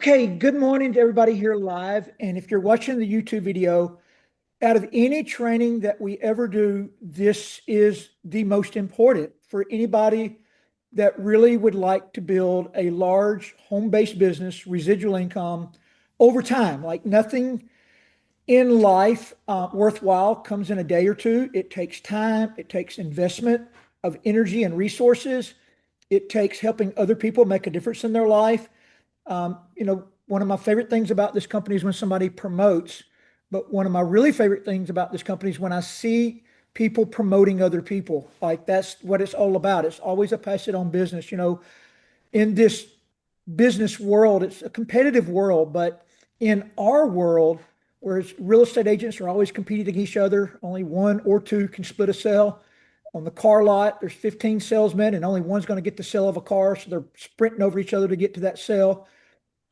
Okay, good morning to everybody here live. And if you're watching the YouTube video, out of any training that we ever do, this is the most important for anybody that really would like to build a large home-based business, residual income over time. Like nothing in life worthwhile comes in a day or two. It takes time, it takes investment of energy and resources. It takes helping other people make a difference in their life. One of my favorite things about this company is when somebody promotes, but one of my really favorite things about this company is when I see people promoting other people. Like that's what it's all about. It's always a pass it on business. In this business world, it's a competitive world, but in our world, whereas real estate agents are always competing against each other, only one or two can split a sale. On the car lot, there's 15 salesmen and only one's going to get the sale of a car. So they're sprinting over each other to get to that sale.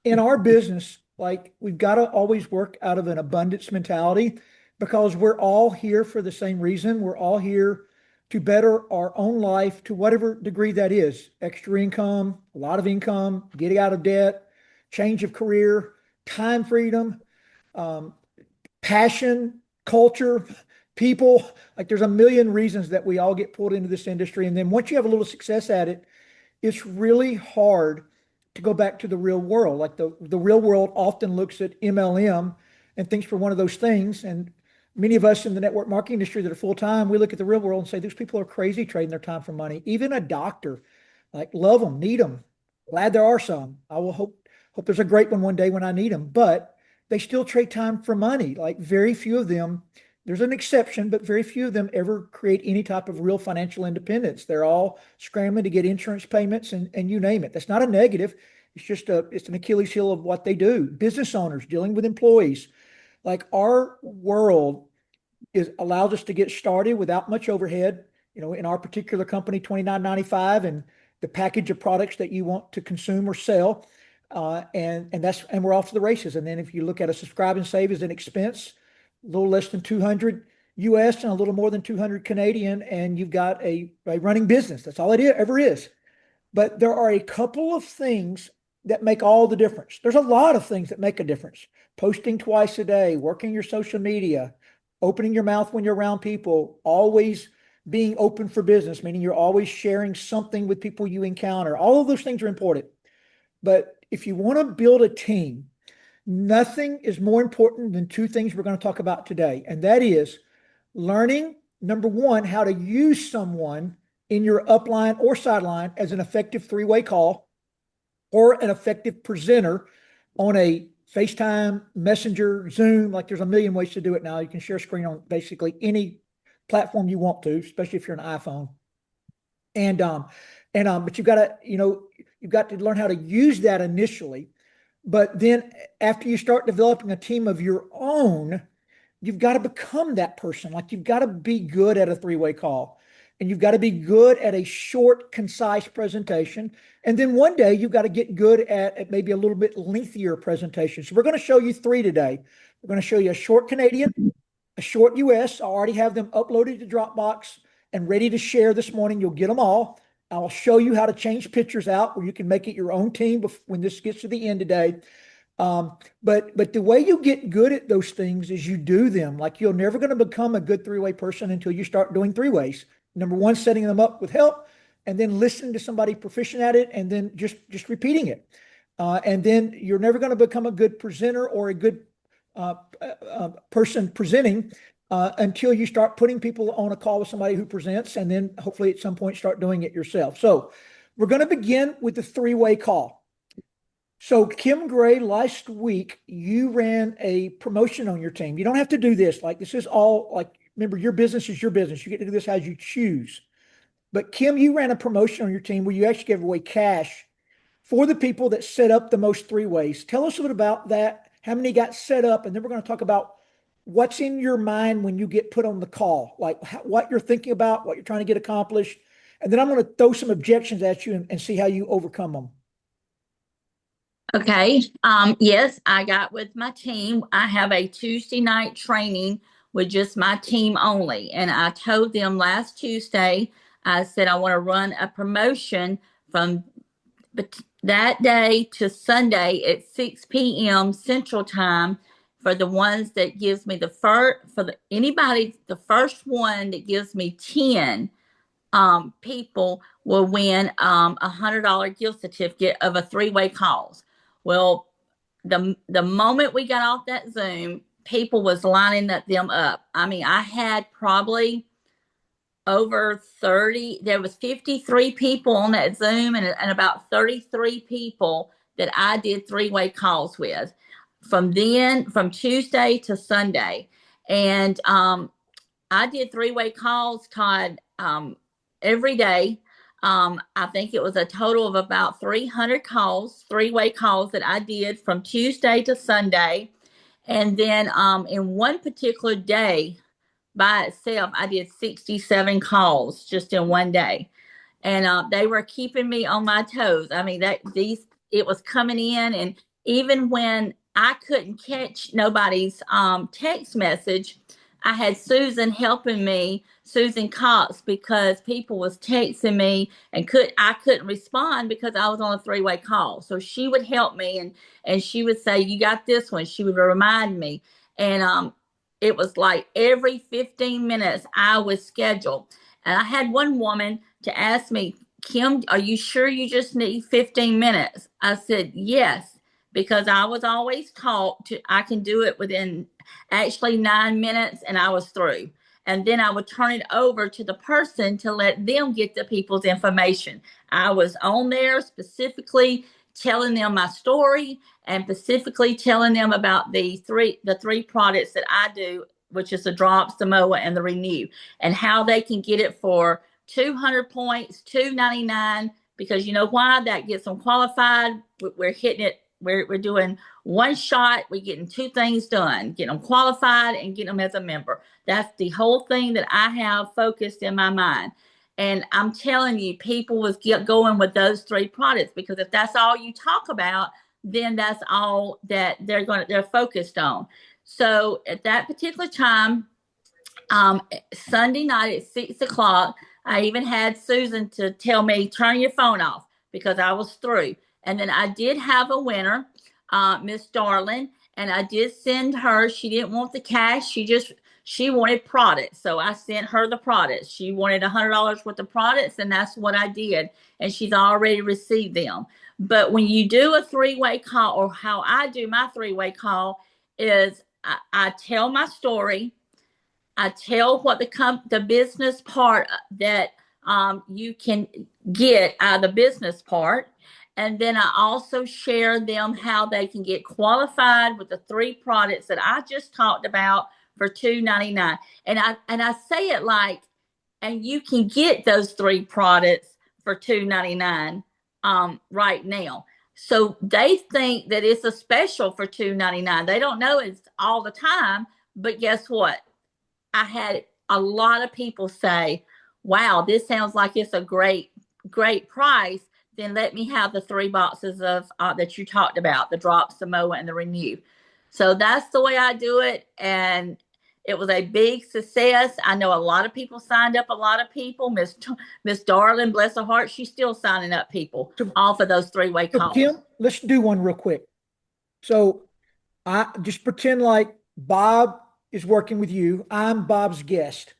In our business, like we've got to always work out of an abundance mentality because we're all here for the same reason. We're all here to better our own life to whatever degree that is. Extra income, a lot of income, getting out of debt, change of career, time freedom, um, passion, culture, people. Like there's a million reasons that we all get pulled into this industry. And then once you have a little success at it, it's really hard to go back to the real world. Like the real world often looks at MLM and thinks we're one of those things. And many of us in the network marketing industry that are full time, we look at the real world and say, these people are crazy trading their time for money. Even a doctor, like love them, need them. Glad there are some. I will hope there's a great one day when I need them. But they still trade time for money. Like very few of them, there's an exception, but very few of them ever create any type of real financial independence. They're all scrambling to get insurance payments and you name it. That's not a negative. It's an Achilles heel of what they do. Business owners dealing with employees. Like our world is allows us to get started without much overhead. In our particular company, $29.95, and the package of products that you want to consume or sell. And we're off to the races. And then if you look at a subscribe and save as an expense, a little less than 200 US and a little more than 200 Canadian, and you've got a running business. That's all ever is. But there are a couple of things that make all the difference. There's a lot of things that make a difference. Posting twice a day, working your social media, opening your mouth when you're around people, always being open for business, meaning you're always sharing something with people you encounter. All of those things are important. But if you want to build a team, nothing is more important than two things we're going to talk about today. And that is learning, number one, how to use someone in your upline or sideline as an effective three-way call or an effective presenter on a FaceTime, Messenger, Zoom. Like there's a million ways to do it now. You can share a screen on basically any platform you want to, especially if you're an iPhone. But you've got to learn how to use that initially. But then after you start developing a team of your own, you've got to become that person. Like you've got to be good at a three-way call, and you've got to be good at a short, concise presentation. And then one day you've got to get good at maybe a little bit lengthier presentation. So we're going to show you three today. We're going to show you a short Canadian, a short US. I already have them uploaded to Dropbox and ready to share this morning. You'll get them all. I'll show you how to change pictures out where you can make it your own team when this gets to the end today. But the way you get good at those things is you do them. Like you're never going to become a good three-way person until you start doing three ways. Number one, setting them up with help, and then listening to somebody proficient at it, and then just repeating it. And then you're never going to become a good presenter or a good person presenting until you start putting people on a call with somebody who presents, and then hopefully at some point start doing it yourself. So we're going to begin with the three-way call. So Kim Gray, last week, you ran a promotion on your team. You don't have to do this. Like this is all like, remember, your business is your business. You get to do this as you choose. But Kim, you ran a promotion on your team where you actually gave away cash for the people that set up the most three ways. Tell us a bit about that, how many got set up, and then we're going to talk about what's in your mind when you get put on the call, like what you're thinking about, what you're trying to get accomplished. And then I'm going to throw some objections at you and see how you overcome them. Okay. Yes, I got with my team. I have a Tuesday night training with just my team only. And I told them last Tuesday, I said, I want to run a promotion from that day to Sunday at 6 p.m. Central Time for the ones that gives me the first, for anybody, the first one that gives me 10 people will win $100 gift certificate of a three-way calls. Well, the moment we got off that Zoom, people was lining them up. I mean, I had probably over 30, there was 53 people on that Zoom, and about 33 people that I did three-way calls with from Tuesday to Sunday. And I did three-way calls, Todd, every day. I think it was a total of about 300 calls, three-way calls that I did from Tuesday to Sunday. And then in one particular day by itself, I did 67 calls just in one day, and they were keeping me on my toes. I mean, it was coming in, and even when I couldn't catch nobody's text message, I had Susan helping me, Susan Cox, because people was texting me and I couldn't respond because I was on a three-way call. So she would help me, and she would say, "You got this one." She would remind me, and it was like every 15 minutes I was scheduled. And I had one woman to ask me, "Kim, are you sure you just need 15 minutes?" I said, "Yes," because I was always taught I can do it within actually 9 minutes, and I was through. And then I would turn it over to the person to let them get the people's information. I was on there specifically telling them my story and specifically telling them about the three products that I do, which is the drops, the moa, and the renew, and how they can get it for 200 points, 299. Because you know why? That gets them qualified. We're hitting it. We're doing one shot. We're getting two things done: get them qualified and get them as a member. That's the whole thing that I have focused in my mind. And I'm telling you, people was going with those three products, because if that's all you talk about, then that's all that they're focused on. So at that particular time, Sunday night at 6 o'clock, I even had Susan to tell me, "Turn your phone off," because I was through. And then I did have a winner, Miss Darling, and I did send her. She didn't want the cash. She wanted products, so I sent her the products. She wanted $100 worth of products, and that's what I did. And she's already received them. But when you do a three-way call, or how I do my three-way call, is I tell my story. I tell what the business part that you can get out of the business part. And then I also share them how they can get qualified with the three products that I just talked about for $299. And I say it like, and you can get those three products for $299 right now. So they think that it's a special for $299. They don't know it's all the time. But guess what? I had a lot of people say, "Wow, this sounds like it's a great, great price. Then let me have the three boxes of that you talked about, the drops, the moa, and the renew." So that's the way I do it. And it was a big success. I know a lot of people signed up, a lot of people. Miss Darling, bless her heart, she's still signing up people So, off of those three-way so calls. Kim, let's do one real quick. So I just pretend like Bob is working with you. I'm Bob's guest.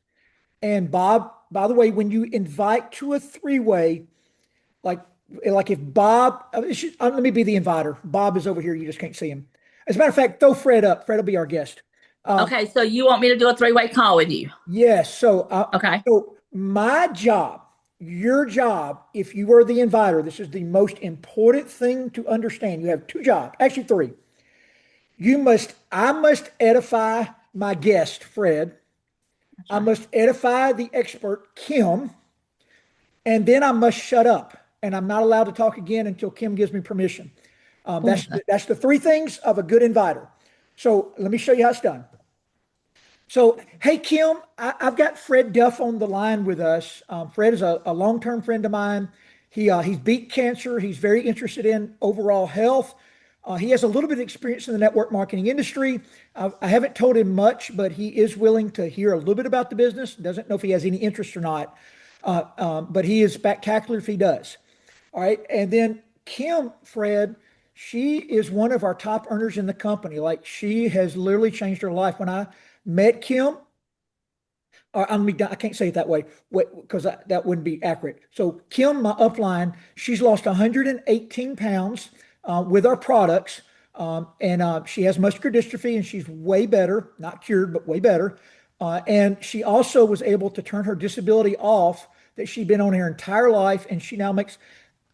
And Bob, by the way, when you invite to a three-way, like like if Bob, let me be the inviter. Bob is over here. You just can't see him. As a matter of fact, throw Fred up. Fred will be our guest. Um, Okay, so you want me to do a three-way call with you? yes. Okay. So my job, your job, if you are the inviter, this is the most important thing to understand. You have two jobs, actually three. I must edify my guest, Fred. That's I right. must edify the expert, Kim, and then I must shut up. And I'm not allowed to talk again until Kim gives me permission. Ooh, That's the three things of a good inviter. So let me show you how it's done. So, hey, Kim, I've got Fred Duff on the line with us. Fred is a long-term friend of mine. He's beat cancer. He's very interested in overall health. He has a little bit of experience in the network marketing industry. I haven't told him much, but he is willing to hear a little bit about the business. Doesn't know if he has any interest or not, but he is spectacular if he does. All right. And then Kim, Fred, she is one of our top earners in the company. Like she has literally changed her life. When I met Kim, or I mean, I can't say it that way because that wouldn't be accurate. So Kim, my upline, she's lost 118 pounds with our products. And she has muscular dystrophy and she's way better, not cured, but way better. And she also was able to turn her disability off that she'd been on her entire life. And she now makes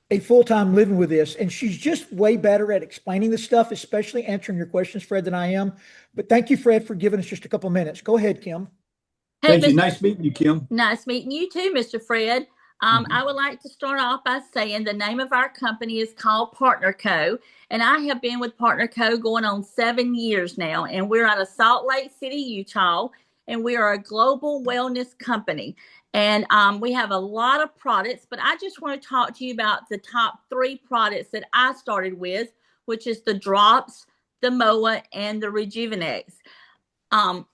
a full-time living with this. And she's just way better at explaining this stuff, especially answering your questions, Fred, than I am. But thank you, Fred, for giving us just a couple minutes. Go ahead, Kim. Hey, Thank you. Mr. Nice meeting you, Kim. Nice meeting you too, Mr. Fred. I would like to start off by saying the name of our company is called Partner Co. And I have been with Partner Co. going on 7 years now. And we're out of Salt Lake City, Utah. And we are a global wellness company. And we have a lot of products, but I just want to talk to you about the top 3 products that I started with, which is the drops, the MOA, and the Rejuvenex. I'm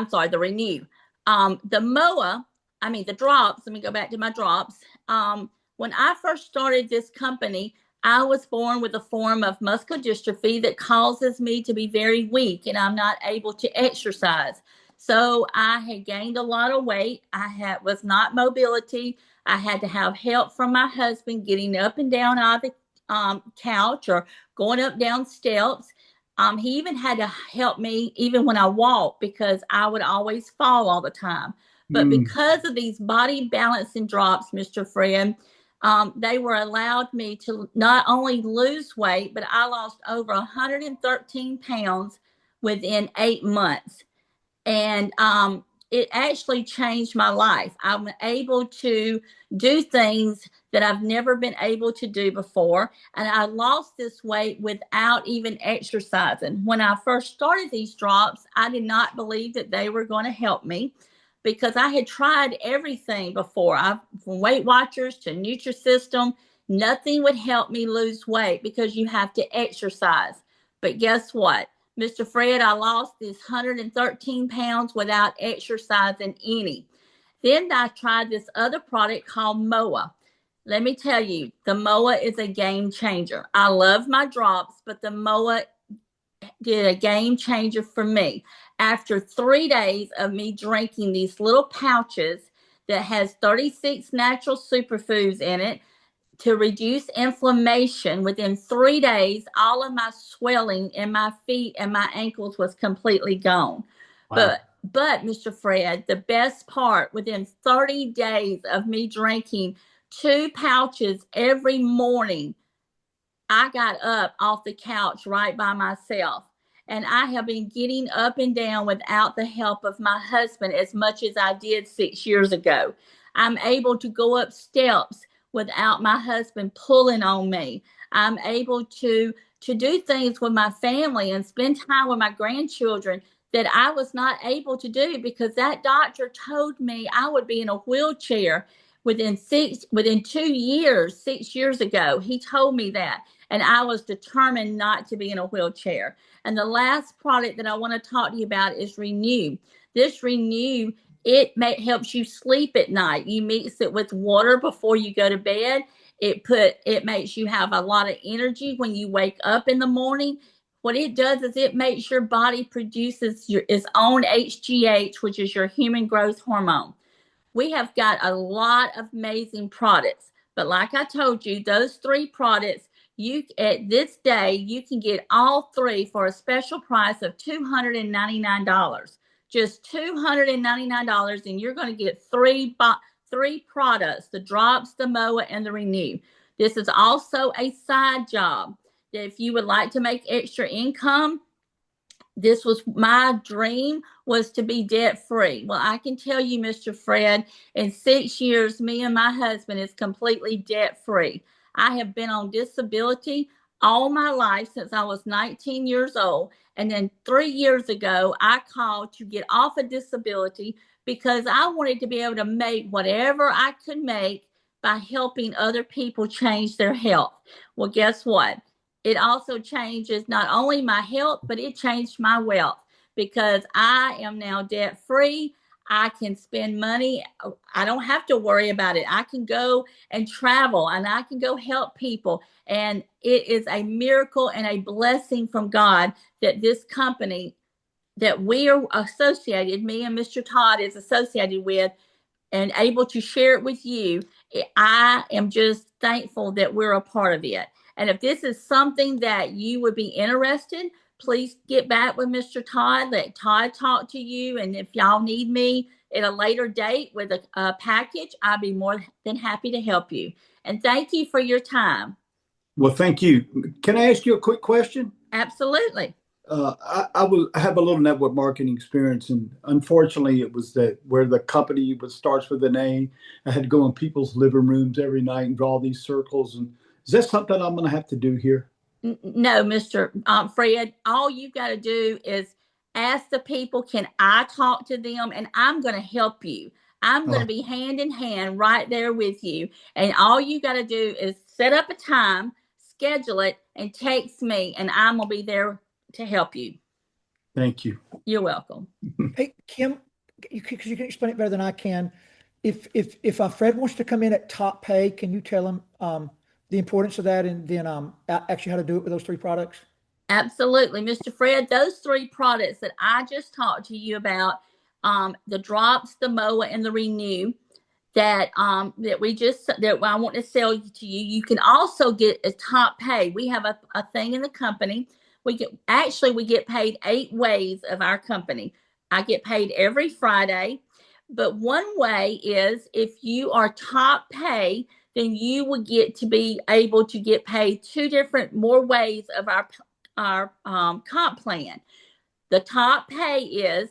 sorry, the Renew. The MOA, the drops, let me go back to my drops. When I first started this company, I was born with a form of muscular dystrophy that causes me to be very weak and I'm not able to exercise. So I had gained a lot of weight. Was not mobility. I had to have help from my husband getting up and down out of the couch or going up down steps. He even had to help me even when I walked because I would always fall all the time. But because of these body balancing drops, Mr. Fred, they were allowed me to not only lose weight, but I lost over 113 pounds within 8 months. And it actually changed my life. I'm able to do things that I've never been able to do before. And I lost this weight without even exercising. When I first started these drops, I did not believe that they were going to help me because I had tried everything before. From Weight Watchers to Nutrisystem, nothing would help me lose weight because you have to exercise. But guess what? Mr. Fred, I lost this 113 pounds without exercising any. Then I tried this other product called MOA. Let me tell you, the MOA is a game changer. I love my drops, but the MOA did a game changer for me. After 3 days of me drinking these little pouches that has 36 natural superfoods in it, to reduce inflammation, within 3 days, all of my swelling in my feet and my ankles was completely gone. Wow. But Mr. Fred, the best part, within 30 days of me drinking 2 pouches every morning, I got up off the couch right by myself. And I have been getting up and down without the help of my husband as much as I did 6 years ago. I'm able to go up steps without my husband pulling on me. I'm able to do things with my family and spend time with my grandchildren that I was not able to do because that doctor told me I would be in a wheelchair within 2 years, 6 years ago. He told me that. And I was determined not to be in a wheelchair. And the last product that I want to talk to you about is Renew. This Renew, helps you sleep at night. You mix it with water before you go to bed. It makes you have a lot of energy when you wake up in the morning. What it does is it makes your body produces its own HGH, which is your human growth hormone. We have got a lot of amazing products, but like I told you, those 3 products, at this day you can get all 3 for a special price of $299. Just $299, and you're going to get 3 products: the drops, the MOA, and the Renew. This is also a side job. If you would like to make extra income, this was my dream, was to be debt free. Well, I can tell you, Mr. Fred, in 6 years, me and my husband is completely debt free. I have been on disability all my life since I was 19 years old. And then 3 years ago, I called to get off of disability because I wanted to be able to make whatever I could make by helping other people change their health. Well, guess what? It also changes not only my health, but it changed my wealth because I am now debt free. I can spend money. I don't have to worry about it. I can go and travel and I can go help people. And it is a miracle and a blessing from God that this company that we are associated, me and Mr. Todd is associated with, and able to share it with you. I am just thankful that we're a part of it. And if this is something that you would be interested, please get back with Mr. Todd. Let Todd talk to you. And if y'all need me at a later date with a package, I'll be more than happy to help you. And thank you for your time. Well, thank you. Can I ask you a quick question? Absolutely. I have a little network marketing experience, and unfortunately, it was where the company starts with an A. I had to go in people's living rooms every night and draw these circles. And is that something I'm going to have to do here? No, Mr. Fred. All you've got to do is ask the people, can I talk to them? And I'm going to help you. I'm going to be hand in hand right there with you. And all you got to do is set up a time, schedule it, and text me, and I'm going to be there to help you. Thank you. You're welcome. Hey, Kim, because you can explain it better than I can. If Fred wants to come in at top pay, can you tell him the importance of that, and then actually how to do it with those 3 products? Absolutely, Mr. Fred. Those 3 products that I just talked to you about, the drops, the MOA, and the Renew, that I want to sell to you. You can also get a top pay. We have a thing in the company. We get paid 8 ways of our company. I get paid every Friday, but one way is if you are top pay, then you will get to be able to get paid 2 different more ways of our comp plan. The top pay is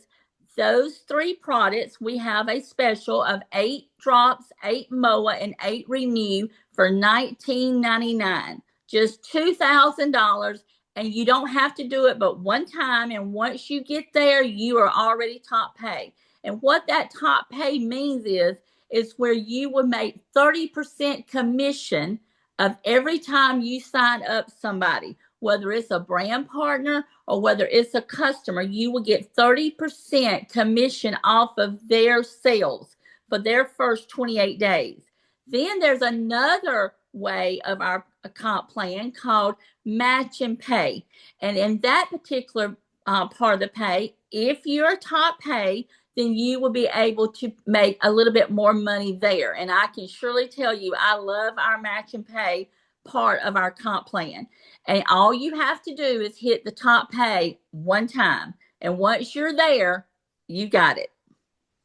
those 3 products. We have a special of 8 drops, 8 MOA, and 8 Renew for $19.99. Just $2,000. And you don't have to do it but one time. And once you get there, you are already top pay. And what that top pay means is where you would make 30% commission of every time you sign up somebody, whether it's a brand partner or whether it's a customer. You will get 30% commission off of their sales for their first 28 days. Then there's another way of our comp plan called match and pay. And in that particular part of the pay, if you're top pay, then you will be able to make a little bit more money there. And I can surely tell you, I love our match and pay part of our comp plan. And all you have to do is hit the top pay one time. And once you're there, you got it.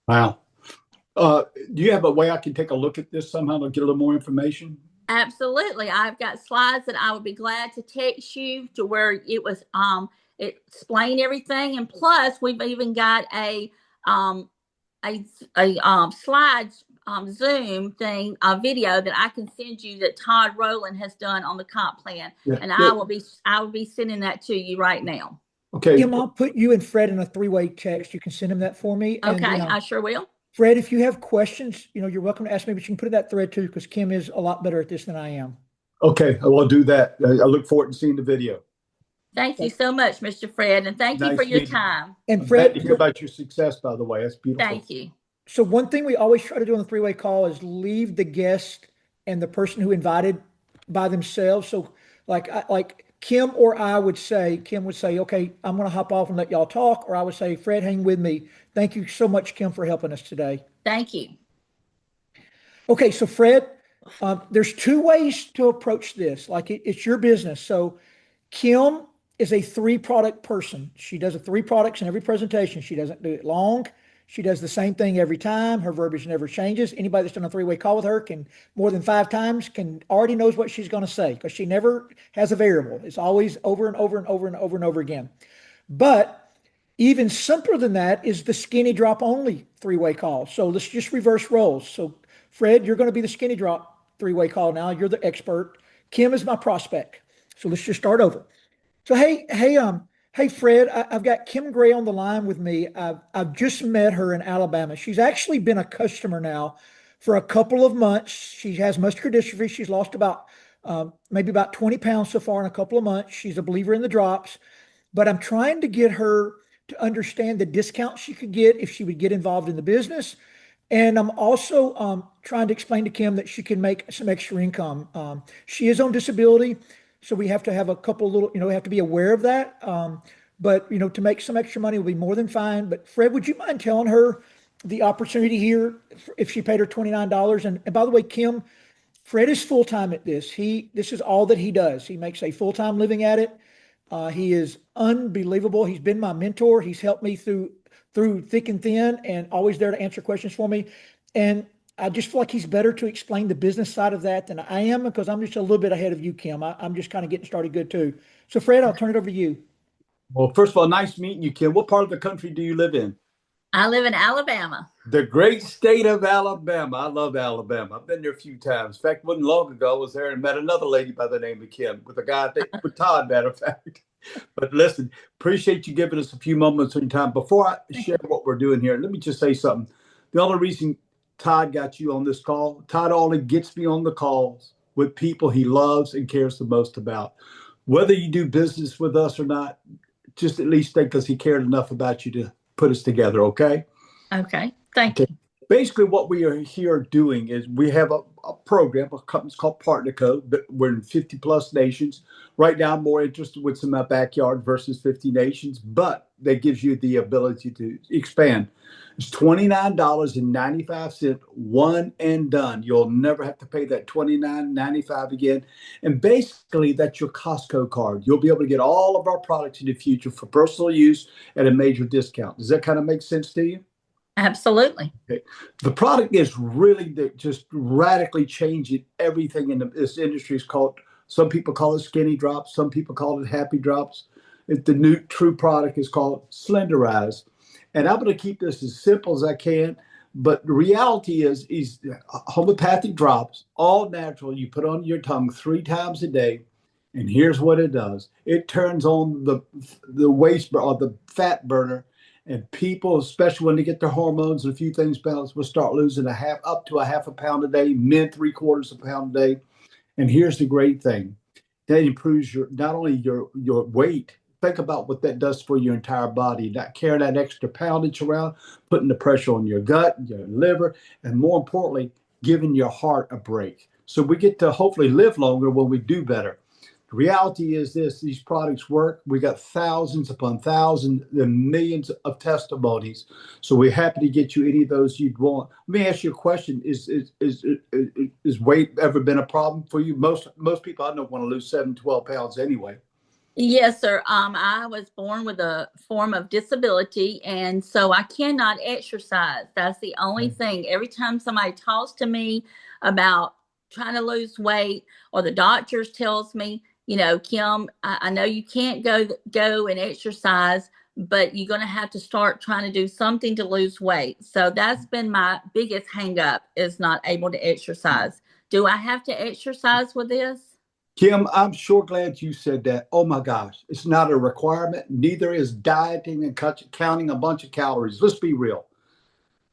Wow. Do you have a way I can take a look at this somehow to get a little more information? Absolutely. I've got slides that I would be glad to text you to where it was it explain everything. And plus we've even got a slides Zoom thing, a video that I can send you that Todd Rowland has done on the comp plan. Yeah, and I will be sending that to you right now. Okay. Kim, I'll put you and Fred in a 3-way text. You can send him that for me. Okay, and, I sure will. Fred, if you have questions, you're welcome to ask me, but you can put in that thread too, because Kim is a lot better at this than I am. Okay, I will do that. I look forward to seeing the video. Thank you so much, Mr. Fred, and thank you for your time. And Fred, to hear about your success, by the way. That's beautiful. Thank you. So one thing we always try to do on the 3-way call is leave the guest and the person who invited by themselves. So like Kim or I would say, Kim would say, okay, I'm going to hop off and let y'all talk. Or I would say, Fred, hang with me. Thank you so much, Kim, for helping us today. Thank you. Okay, so Fred, there's 2 ways to approach this. Like it's your business. So Kim is a 3-product person. She does 3 products in every presentation. She doesn't do it long. She does the same thing every time. Her verbiage never changes. Anybody that's done a 3-way call with her can more than 5 times already knows what she's going to say, because she never has a variable. It's always over and over and over and over and over again. But even simpler than that is the skinny drop only 3-way call. So let's just reverse roles. So Fred, you're going to be the skinny drop 3-way call now. You're the expert. Kim is my prospect. So let's just start over. So hey, Fred, I've got Kim Gray on the line with me. I've just met her in Alabama. She's actually been a customer now for a couple of months. She has muscular dystrophy. She's lost maybe about 20 pounds so far in a couple of months. She's a believer in the drops, but I'm trying to get her to understand the discount she could get if she would get involved in the business. And I'm also trying to explain to Kim that she can make some extra income. She is on disability, so we have to have a couple little, we have to be aware of that. But to make some extra money will be more than fine. But Fred, would you mind telling her the opportunity here if she paid her $29? And by the way, Kim, Fred is full time at this. This is all that he does. He makes a full time living at it. He is unbelievable. He's been my mentor. He's helped me through thick and thin, and always there to answer questions for me. And I just feel like he's better to explain the business side of that than I am, because I'm just a little bit ahead of you, Kim. I'm just kind of getting started good too. So Fred, I'll turn it over to you. Well, first of all, nice meeting you, Kim. What part of the country do you live in? I live in Alabama. The great state of Alabama. I love Alabama. I've been there a few times. In fact, it wasn't long ago, I was there and met another lady by the name of Kim, with a guy, I think, with Todd, matter of fact. But listen, appreciate you giving us a few moments of your time. Before I share what we're doing here, let me just say something. The only reason Todd got you on this call, Todd only gets me on the calls with people he loves and cares the most about. Whether you do business with us or not, just at least think because he cared enough about you to put us together, okay? Okay. Thank you. Basically, what we are here doing is we have a program, a company's called Partner Code, but we're in 50 plus nations. Right now, I'm more interested with some backyard versus 50 nations, but that gives you the ability to expand. It's $29.95, one and done. You'll never have to pay that $29.95 again. And basically, that's your Costco card. You'll be able to get all of our products in the future for personal use at a major discount. Does that kind of make sense to you? Absolutely. Okay. The product is really just radically changing everything in this industry. Is called, some people call it skinny drops, some people call it happy drops. The new true product is called Slenderize. And I'm going to keep this as simple as I can. But the reality is homeopathic drops, all natural. You put on your tongue 3 times a day. And here's what it does. It turns on the waste or the fat burner. And people, especially when they get their hormones and a few things balanced, will start losing up to a half a pound a day, men 3/4 pound a day. And here's the great thing. That improves not only your weight. Think about what that does for your entire body. Not carrying that extra poundage around, putting the pressure on your gut, your liver, and more importantly, giving your heart a break. So we get to hopefully live longer when we do better. The reality is these products work. We got thousands upon thousands and millions of testimonies. So we're happy to get you any of those you'd want. Let me ask you a question. Is weight ever been a problem for you? Most people I know want to lose 7-12 pounds anyway. Yes, sir. I was born with a form of disability, and so I cannot exercise. That's the only thing. Every time somebody talks to me about trying to lose weight, or the doctors tells me, Kim, I know you can't go and exercise, but you're going to have to start trying to do something to lose weight. So that's been my biggest hang up, is not able to exercise. Do I have to exercise with this? Kim, I'm sure glad you said that. Oh my gosh, it's not a requirement. Neither is dieting and counting a bunch of calories. Let's be real.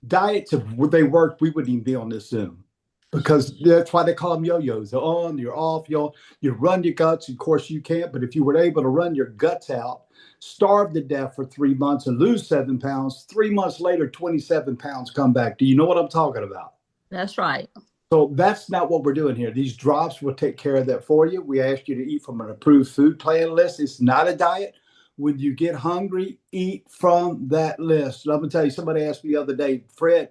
Diets, if they worked, we wouldn't even be on this Zoom, because that's why they call them yo-yos. They're on, you're off, you run your guts. Of course, you can't, but if you were able to run your guts out, starve to death for 3 months and lose 7 pounds, 3 months later, 27 pounds come back. Do you know what I'm talking about? That's right. So that's not what we're doing here. These drops will take care of that for you. We ask you to eat from an approved food plan list. It's not a diet. When you get hungry, eat from that list. And I'm going to tell you, somebody asked me the other day, Fred,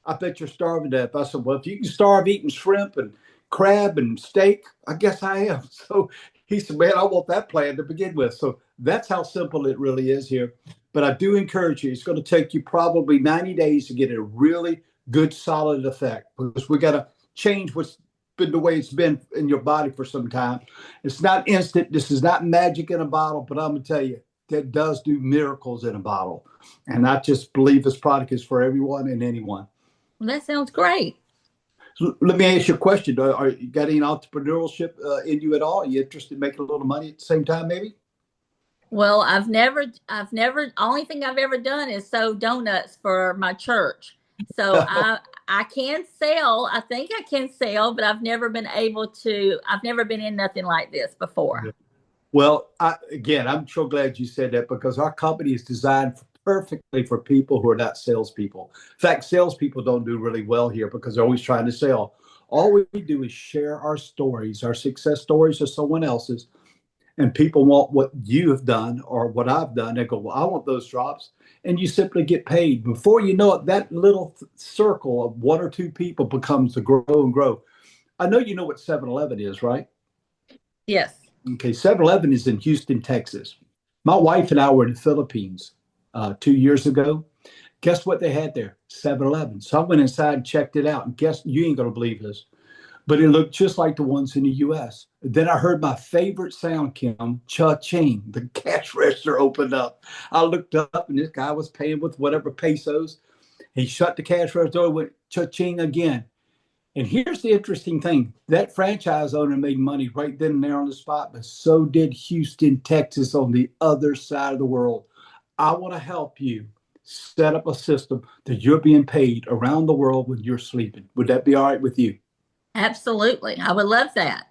I bet you're starving to death. I said, well, if you can starve eating shrimp and crab and steak, I guess I am. So he said, man, I want that plan to begin with. So that's how simple it really is here. But I do encourage you, it's going to take you probably 90 days to get a really good, solid effect, because we got to change what's been the way it's been in your body for some time. It's not instant. This is not magic in a bottle, but I'm going to tell you, that does do miracles in a bottle. And I just believe this product is for everyone and anyone. Well, that sounds great. So let me ask you a question. Are you got any entrepreneurship in you at all? Are you interested in making a little money at the same time, maybe? Well, only thing I've ever done is sew donuts for my church. So I can sell. I think I can sell, but I've never been in nothing like this before. Well, I'm so glad you said that because our company is designed perfectly for people who are not salespeople. In fact, salespeople don't do really well here because they're always trying to sell. All we do is share our stories, our success stories or someone else's, and people want what you have done or what I've done. They go, well, I want those drops. And you simply get paid. Before you know it, that little circle of one or two people becomes to grow and grow. I know you know what 7-Eleven is, right? Yes. Okay, 7-Eleven is in Houston, Texas. My wife and I were in the Philippines 2 years ago. Guess what they had there? 7-Eleven. So I went inside and checked it out. And guess, you ain't going to believe this, but it looked just like the ones in the US. Then I heard my favorite sound, Kim, cha-ching. The cash register opened up. I looked up and this guy was paying with whatever pesos. He shut the cash register, went cha-ching again. And here's the interesting thing. That franchise owner made money right then and there on the spot, but so did Houston, Texas on the other side of the world. I want to help you set up a system that you're being paid around the world when you're sleeping. Would that be all right with you? Absolutely. I would love that.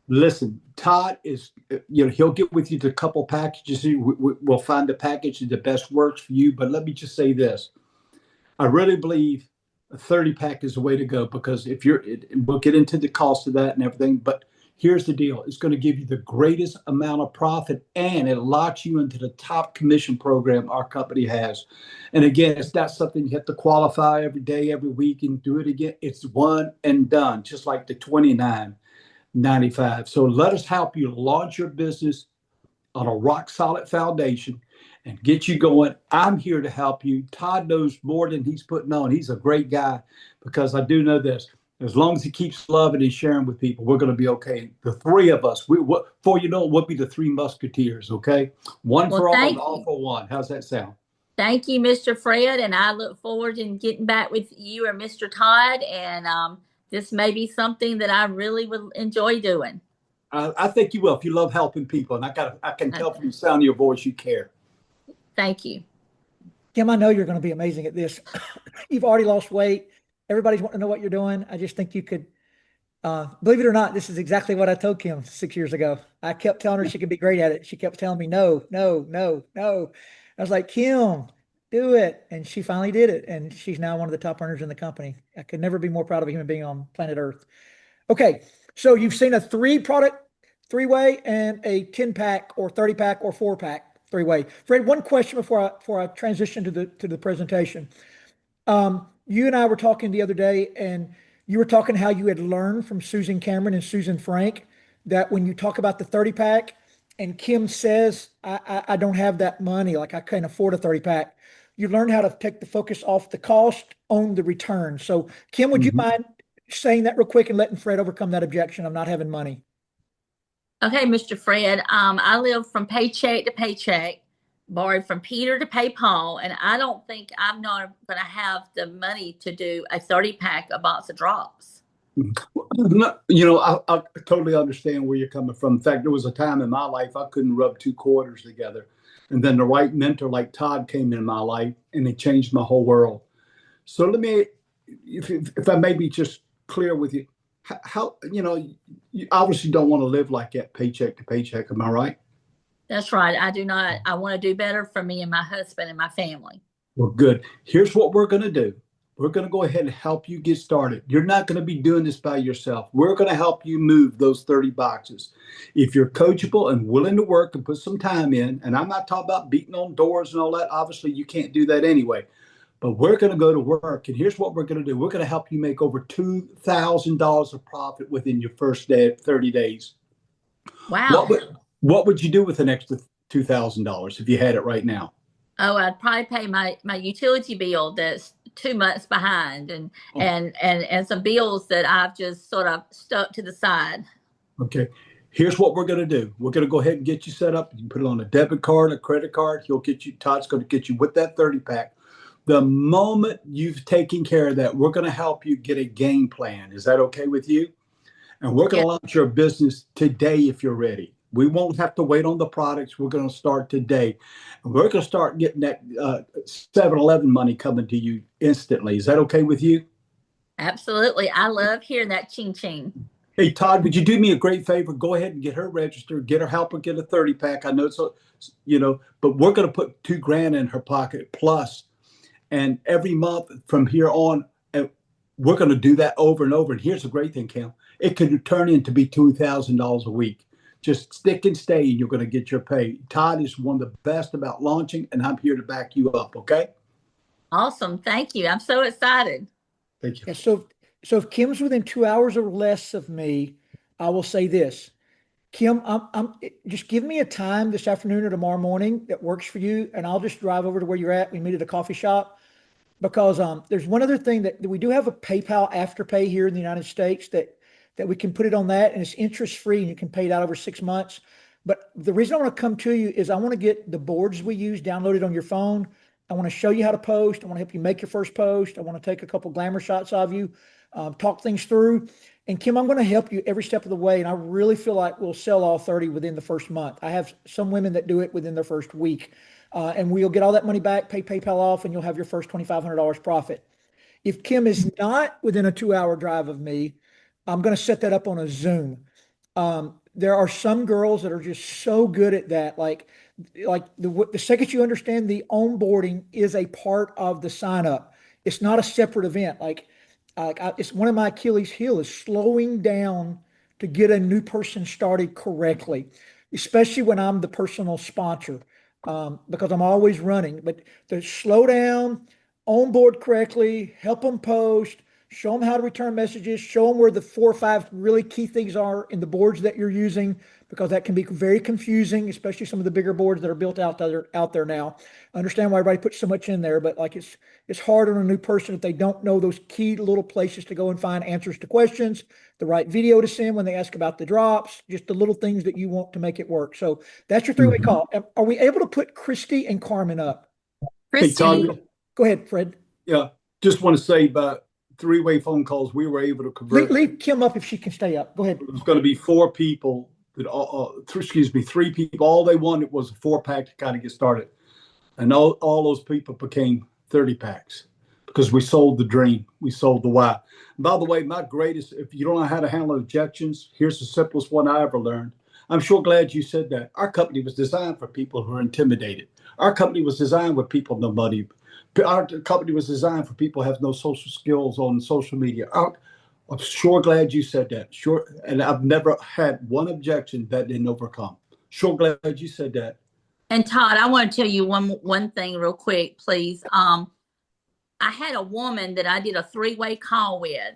Listen, Todd is, he'll get with you to a couple packages. We'll find the package that best works for you. But let me just say this. I really believe a 30 pack is the way to go because we'll get into the cost of that and everything. But here's the deal. It's going to give you the greatest amount of profit and it locks you into the top commission program our company has. And again, it's not something you have to qualify every day, every week and do it again. It's one and done, just like the 29.95. So let us help you launch your business on a rock solid foundation and get you going. I'm here to help you. Todd knows more than he's putting on. He's a great guy because I do know this. As long as he keeps loving and sharing with people, we're going to be okay. The three of us, before you know it, we'll be the three musketeers, okay? One for all and all for one. How's that sound? Thank you, Mr. Fred, and I look forward to getting back with you or Mr. Todd, and this may be something that I really would enjoy doing. I think you will if you love helping people, and I can tell from the sound of your voice you care. Thank you. Kim, I know you're going to be amazing at this. You've already lost weight. Everybody's wanting to know what you're doing. I just think you could, believe it or not, this is exactly what I told Kim 6 years ago. I kept telling her she could be great at it. She kept telling me, no, no, no, no. I was like, Kim, do it. And she finally did it. And she's now one of the top earners in the company. I could never be more proud of a human being on planet Earth. Okay. So you've seen a 3-way and a 10-pack or 30-pack or 4-pack 3-way. Fred, one question before I transition to the presentation. You and I were talking the other day, and you were talking how you had learned from Susan Cameron and Susan Frank that when you talk about the 30-pack, and Kim says, I don't have that money, like I can't afford a 30-pack. You learned how to take the focus off the cost on the return. So, Kim, would you mind saying that real quick and letting Fred overcome that objection of not having money? Okay, Mr. Fred, I live from paycheck to paycheck, borrowed from Peter to pay Paul, and I don't think I'm not going to have the money to do a 30-pack, a box of drops. No, I totally understand where you're coming from. In fact, there was a time in my life I couldn't rub two quarters together. And then the right mentor like Todd came in my life, and it changed my whole world. So let me, if I may be just clear with you, how you obviously don't want to live like that paycheck to paycheck. Am I right? That's right. I do not. I want to do better for me and my husband and my family. Well, good. Here's what we're going to do. We're going to go ahead and help you get started. You're not going to be doing this by yourself. We're going to help you move those 30 boxes. If you're coachable and willing to work and put some time in, and I'm not talking about beating on doors and all that. Obviously, you can't do that anyway. But we're going to go to work, and here's what we're going to do. We're going to help you make over $2,000 of profit within your first 30 days. Wow. What would you do with an extra $2,000 if you had it right now? Oh, I'd probably pay my utility bill that's 2 months behind, and some bills that I've just sort of stuck to the side. Okay. Here's what we're going to do. We're going to go ahead and get you set up. You can put it on a debit card, a credit card. Todd's going to get you with that 30-pack. The moment you've taken care of that, we're going to help you get a game plan. Is that okay with you? And we're going to launch your business today if you're ready. We won't have to wait on the products. We're going to start today. And we're going to start getting that 7-Eleven money coming to you instantly. Is that okay with you? Absolutely. I love hearing that ching ching. Hey, Todd, would you do me a great favor? Go ahead and get her registered, get her helper, get a 30 pack. I know it's, but we're going to put 2 grand in her pocket plus. And every month from here on, we're going to do that over and over. And here's the great thing, Kim. It could turn into be $2,000 a week. Just stick and stay, and you're going to get your pay. Todd is one of the best about launching, and I'm here to back you up. Okay? Awesome. Thank you. I'm so excited. Thank you. Yeah, so if Kim's within 2 hours or less of me, I will say this. Kim, just give me a time this afternoon or tomorrow morning that works for you, and I'll just drive over to where you're at. We meet at a coffee shop because there's one other thing that we do have a PayPal Afterpay here in the United States that we can put it on that, and it's interest free, and you can pay it out over 6 months. But the reason I want to come to you is I want to get the boards we use downloaded on your phone. I want to show you how to post. I want to help you make your first post. I want to take a couple glamour shots of you, talk things through. And Kim, I'm going to help you every step of the way. And I really feel like we'll sell all 30 within the first month. I have some women that do it within their first week. And we'll get all that money back, pay PayPal off, and you'll have your first $2,500 profit. If Kim is not within a 2 hour drive of me, I'm going to set that up on a Zoom. There are some girls that are just so good at that. Like the second you understand the onboarding is a part of the sign up. It's not a separate event. It's one of my Achilles heel is slowing down to get a new person started correctly, especially when I'm the personal sponsor, because I'm always running. But to slow down, onboard correctly, help them post, show them how to return messages, show them where the 4 or 5 really key things are in the boards that you're using, because that can be very confusing, especially some of the bigger boards that are built out there now. I understand why everybody puts so much in there, but like it's hard on a new person if they don't know those key little places to go and find answers to questions, the right video to send when they ask about the drops, just the little things that you want to make it work. So that's your three-way call. Are we able to put Christy and Carmen up? Hey, Todd. Christy, Go ahead, Fred. Yeah, just want to say about 3-way phone calls, we were able to convert. Leave Kim up if she can stay up. Go ahead. It was going to be 4 people that excuse me, 3 people. All they wanted was a 4-pack to kind of get started. And all those people became 30 packs because we sold the dream. We sold the why. And by the way, my greatest, if you don't know how to handle objections, here's the simplest one I ever learned. I'm sure glad you said that. Our company was designed for people who are intimidated. Our company was designed with people no money. Our company was designed for people who have no social skills on social media. I'm sure glad you said that. Sure. And I've never had one objection that didn't overcome. Sure glad you said that. and Todd, I want to tell you one thing real quick, please. I had a woman that I did a 3-way call with,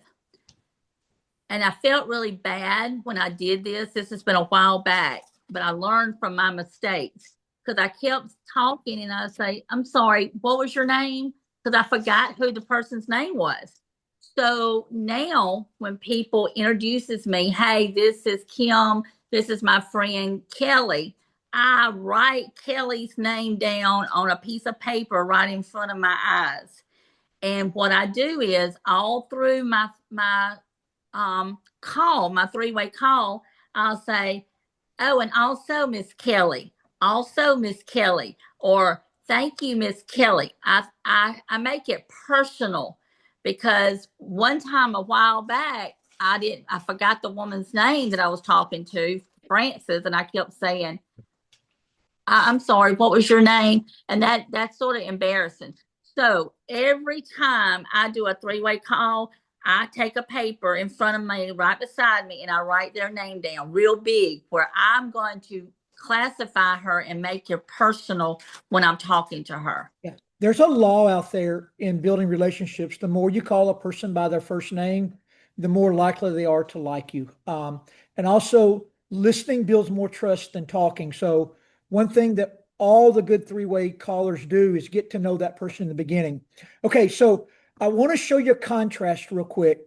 and I felt really bad when I did this. This has been a while back, but I learned from my mistakes because I kept talking and I'd say, I'm sorry, what was your name? Because I forgot who the person's name was. So now when people introduces me, hey, this is Kim, this is my friend Kelly, I write Kelly's name down on a piece of paper right in front of my eyes. And what I do is all through my call, my 3-way call, I'll say, oh, and also Miss Kelly, or thank you, Miss Kelly. I make it personal because one time a while back, I forgot the woman's name that I was talking to, Frances, and I kept saying, I'm sorry, what was your name? And that's sort of embarrassing. So every time I do a 3-way call, I take a paper in front of me, right beside me, and I write their name down real big where I'm going to classify her and make it personal when I'm talking to her. Yeah. There's a law out there in building relationships. The more you call a person by their first name, the more likely they are to like you. And also, listening builds more trust than talking. So one thing that all the good 3-way callers do is get to know that person in the beginning. Okay, so I want to show you a contrast real quick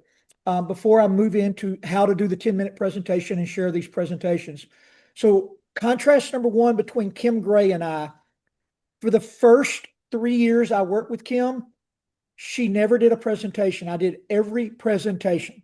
before I move into how to do the 10-minute presentation and share these presentations. So contrast number 1 between Kim Gray and I. For the first 3 years I worked with Kim, she never did a presentation. I did every presentation.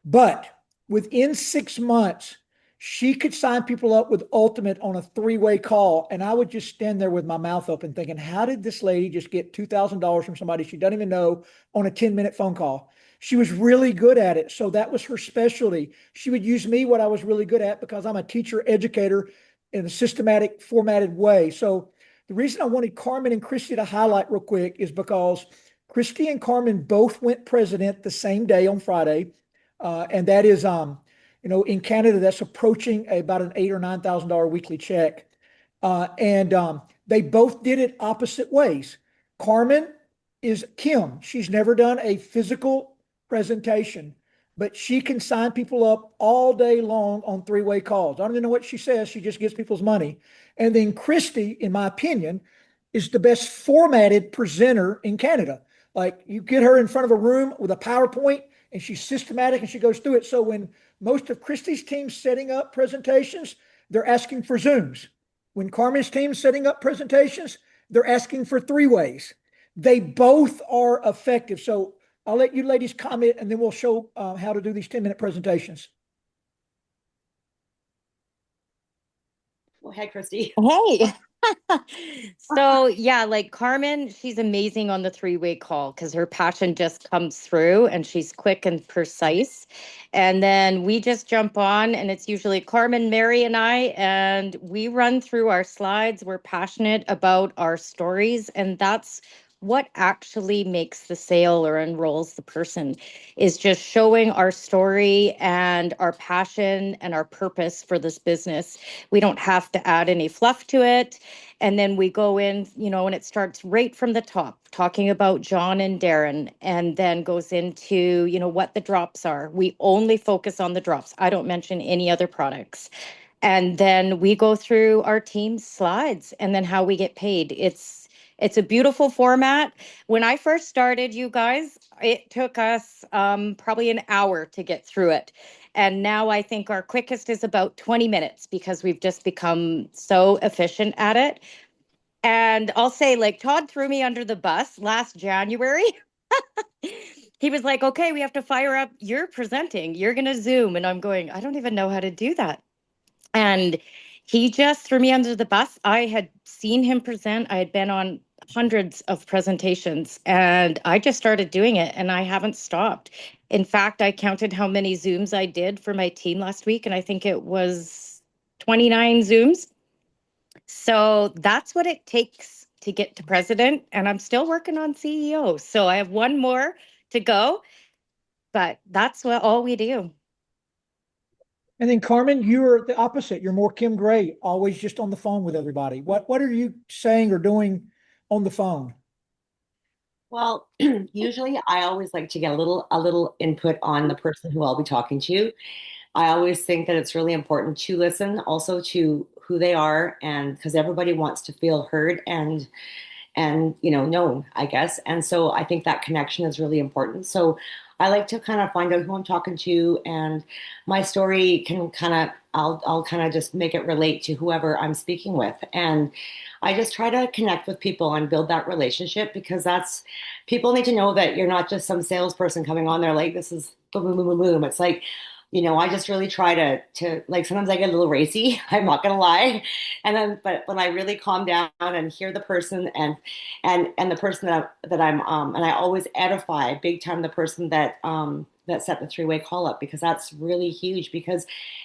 But within 6 months, she could sign people up with Ultimate on a 3-way call. And I would just stand there with my mouth open thinking, how did this lady just get $2,000 from somebody she doesn't even know on a 10-minute phone call? She was really good at it. So that was her specialty. She would use me what I was really good at because I'm a teacher educator in a systematic, formatted way. So the reason I wanted Carmen and Christy to highlight real quick is because Christy and Carmen both went president the same day on Friday. And that is, in Canada, that's approaching about an $8,000 or $9,000 weekly check. And they both did it opposite ways. Carmen is Kim. She's never done a physical presentation, but she can sign people up all day long on three-way calls. I don't even know what she says. She just gets people's money. And then Christy, in my opinion, is the best formatted presenter in Canada. Like you get her in front of a room with a PowerPoint and she's systematic and she goes through it. So when most of Christy's team's setting up presentations, they're asking for Zooms. When Carmen's team's setting up presentations, they're asking for three ways. They both are effective. So I'll let you ladies comment and then we'll show how to do these 10-minute presentations. Go ahead, Christy. Hey. So yeah, like Carmen, she's amazing on the three-way call because her passion just comes through and she's quick and precise. And then we just jump on and it's usually Carmen, Mary, and I, and we run through our slides. We're passionate about our stories, and that's what actually makes the sale or enrolls the person is just showing our story and our passion and our purpose for this business. We don't have to add any fluff to it. And then we go in, and it starts right from the top, talking about John and Darren, and then goes into, what the drops are. We only focus on the drops. I don't mention any other products. And then we go through our team's slides and then how we get paid. It's a beautiful format. When I first started, you guys, it took us probably an hour to get through it. And now I think our quickest is about 20 minutes because we've just become so efficient at it. And I'll say, like, Todd threw me under the bus last January. He was like, okay, we have to fire up. You're presenting. You're going to Zoom. And I'm going, I don't even know how to do that. And he just threw me under the bus. I had seen him present. I had been on hundreds of presentations and I just started doing it and I haven't stopped. In fact, I counted how many Zooms I did for my team last week and I think it was 29 Zooms. So that's what it takes to get to president. And I'm still working on CEO. So I have one more to go, but that's all we do. And then Carmen, you're the opposite. You're more Kim Gray, always just on the phone with everybody. What are you saying or doing on the phone? Well, usually I always like to get a little input on the person who I'll be talking to. I always think that it's really important to listen also to who they are, and because everybody wants to feel heard and known, I guess. And so I think that connection is really important. So I like to kind of find out who I'm talking to, and my story can kind of I'll kind of just make it relate to whoever I'm speaking with. And I just try to connect with people and build that relationship because that's people need to know that you're not just some salesperson coming on there like this is boom boom boom boom boom. It's like I just really try to like sometimes I get a little racy, I'm not gonna lie. But when I really calm down and hear the person and the person that I'm and I always edify big time the person that set the three-way call up because that's really huge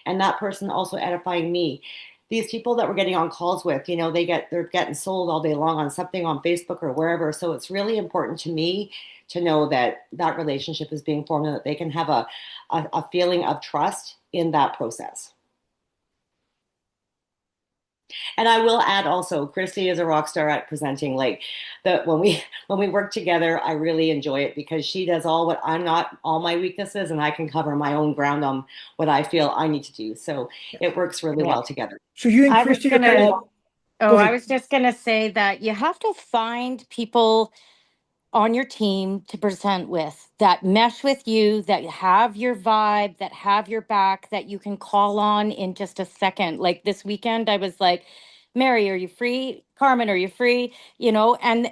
and that person also edifying me. These people that we're getting on calls with, they're getting sold all day long on something on Facebook or wherever. So it's really important to me to know that that relationship is being formed and that they can have a feeling of trust in that process. And I will add also, Christy is a rock star at presenting. Like when we work together, I really enjoy it because she does all my weaknesses, and I can cover my own ground on what I feel I need to do. So it works really well together. So you and Christy are kind of. I was just going to say that you have to find people on your team to present with that mesh with you, that have your vibe, that have your back, that you can call on in just a second. Like this weekend, I was like, Mary, are you free? Carmen, are you free? And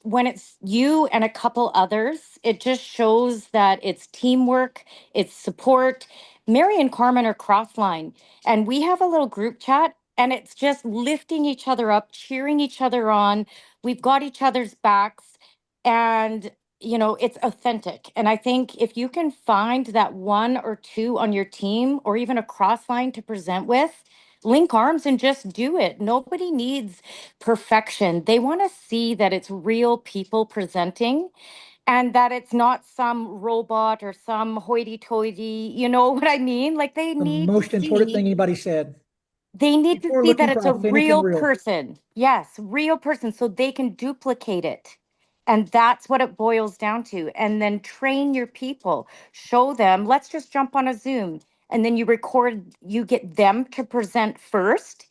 when it's you and a couple others, it just shows that it's teamwork, it's support. Mary and Carmen are crossline, and we have a little group chat, and it's just lifting each other up, cheering each other on. We've got each other's backs. And it's authentic. And I think if you can find that one or two on your team or even a cross line to present with, link arms and just do it. Nobody needs perfection. They want to see that it's real people presenting and that it's not some robot or some hoity toity, you know what I mean? Like The most important thing anybody said. they need to People are see looking that for it's a authentic and real real. person. Yes, real person, so they can duplicate it. And that's what it boils down to. And then train your people, show them, let's just jump on a Zoom. And then you record, you get them to present first.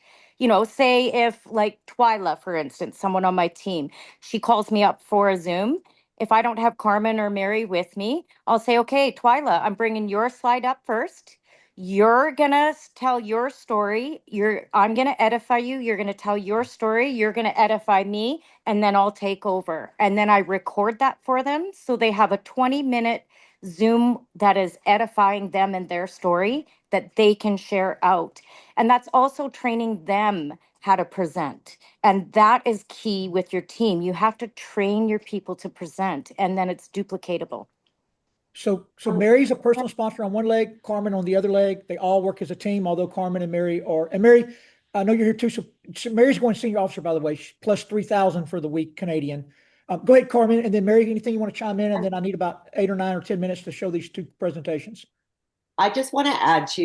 Say if like Twyla, for instance, someone on my team, she calls me up for a Zoom. If I don't have Carmen or Mary with me, I'll say, okay, Twyla, I'm bringing your slide up first. You're gonna tell your story. I'm gonna edify you. You're gonna tell your story. You're gonna edify me, and then I'll take over. And then I record that for them, so they have a 20-minute Zoom that is edifying them and their story that they can share out. And that's also training them how to present. And that is key with your team. You have to train your people to present, and then it's duplicatable. So Mary's a personal sponsor on one leg, Carmen on the other leg. They all work as a team, although Carmen and Mary are, and Mary, I know you're here too. So Mary's going senior officer, by the way, plus 3,000 for the week Canadian. Go ahead, Carmen, and then Mary, anything you want to chime in? And then I need about 8 or 9 or 10 minutes to show these two presentations. I just want to add to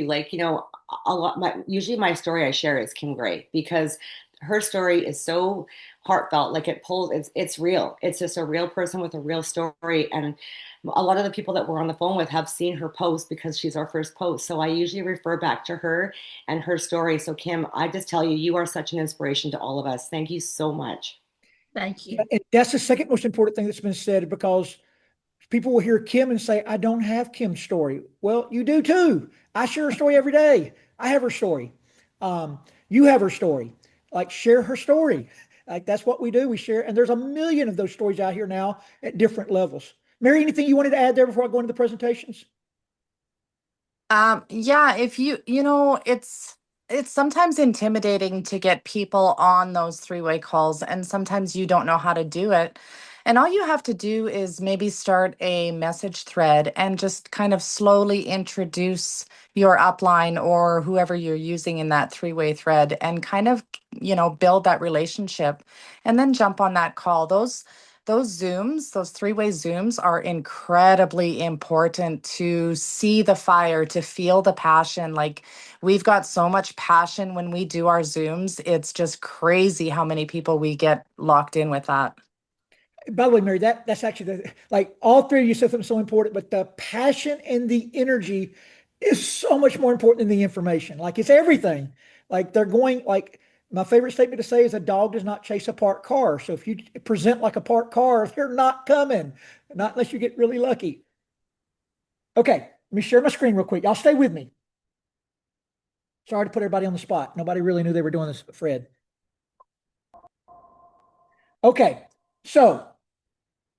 usually my story I share is Kim Gray because her story is so heartfelt. Like it's real. It's just a real person with a real story. And a lot of the people that we're on the phone with have seen her post because she's our first post. So I usually refer back to her and her story. So Kim, I just tell you, you are such an inspiration to all of us. Thank you so much. Thank you. And that's the second most important thing that's been said, because people will hear Kim and say, I don't have Kim's story. Well, you do too. I share her story every day. I have her story. You have her story. Like, share her story. Like, that's what we do. We share. And there's a million of those stories out here now at different levels. Mary, anything you wanted to add there before I go into the presentations? Yeah, if it's sometimes intimidating to get people on those three-way calls, and sometimes you don't know how to do it. And all you have to do is maybe start a message thread and just kind of slowly introduce your upline or whoever you're using in that three-way thread and kind of, build that relationship and then jump on that call. Those Zooms, those three-way Zooms are incredibly important to see the fire, to feel the passion. Like, we've got so much passion when we do our Zooms. It's just crazy how many people we get locked in with that. By the way, Mary, that's actually like all three of you said something so important, but the passion and the energy is so much more important than the information. Like, it's everything. Like, they're going, like, my favorite statement to say is a dog does not chase a parked car. So if you present like a parked car, they're not coming, not unless you get really lucky. Okay, let me share my screen real quick. Y'all stay with me. Sorry to put everybody on the spot. Nobody really knew they were doing this but Fred. Okay, so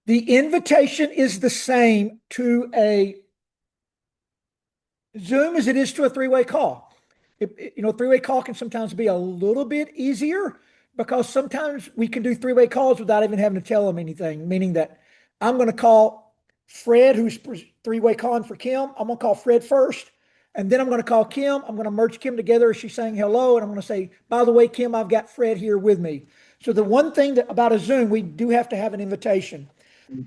the invitation is the same to a Zoom as it is to a three-way call. Three-way call can sometimes be a little bit easier because sometimes we can do three-way calls without even having to tell them anything, meaning that I'm going to call Fred, who's three-way calling for Kim. I'm going to call Fred first, and then I'm going to call Kim. I'm going to merge Kim together as she's saying hello, and I'm going to say, by the way, Kim, I've got Fred here with me. So the one thing about a Zoom, we do have to have an invitation.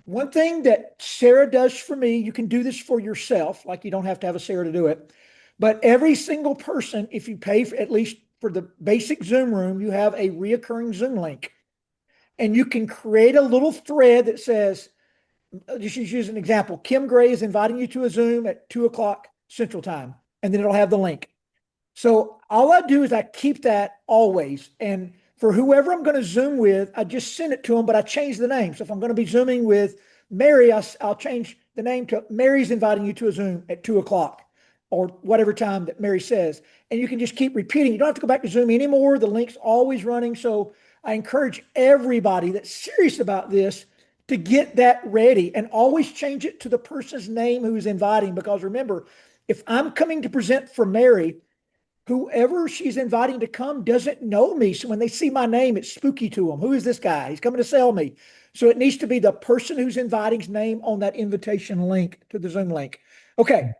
One thing that Sarah does for me, you can do this for yourself, like you don't have to have a Sarah to do it. But every single person, if you pay for, at least for the basic Zoom room, you have a reoccurring Zoom link. And you can create a little thread that says, just use an example, Kim Gray is inviting you to a Zoom at 2:00 Central Time, and then it'll have the link. So all I do is I keep that always. And for whoever I'm going to Zoom with, I just send it to them, but I change the name. So if I'm going to be Zooming with Mary, I'll change the name to Mary's inviting you to a Zoom at 2:00 or whatever time that Mary says. And you can just keep repeating. You don't have to go back to Zoom anymore. The link's always running. So I encourage everybody that's serious about this to get that ready and always change it to the person's name who's inviting. Because remember, if I'm coming to present for Mary, whoever she's inviting to come doesn't know me. So when they see my name, it's spooky to them. Who is this guy? He's coming to sell me. So it needs to be the person who's inviting's name on that invitation link to the Zoom link. Okay.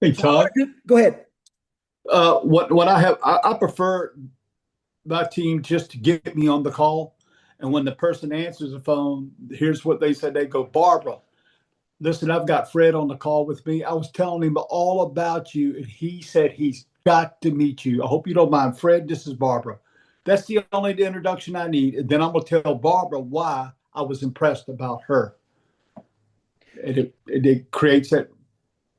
Hey, So Todd. go ahead. What I have, I prefer my team just to get me on the call. And when the person answers the phone, here's what they said. They go, Barbara, listen, I've got Fred on the call with me. I was telling him all about you, and he said he's got to meet you. I hope you don't mind. Fred, this is Barbara. That's the only introduction I need. And then I'm going to tell Barbara why I was impressed about her. And it creates that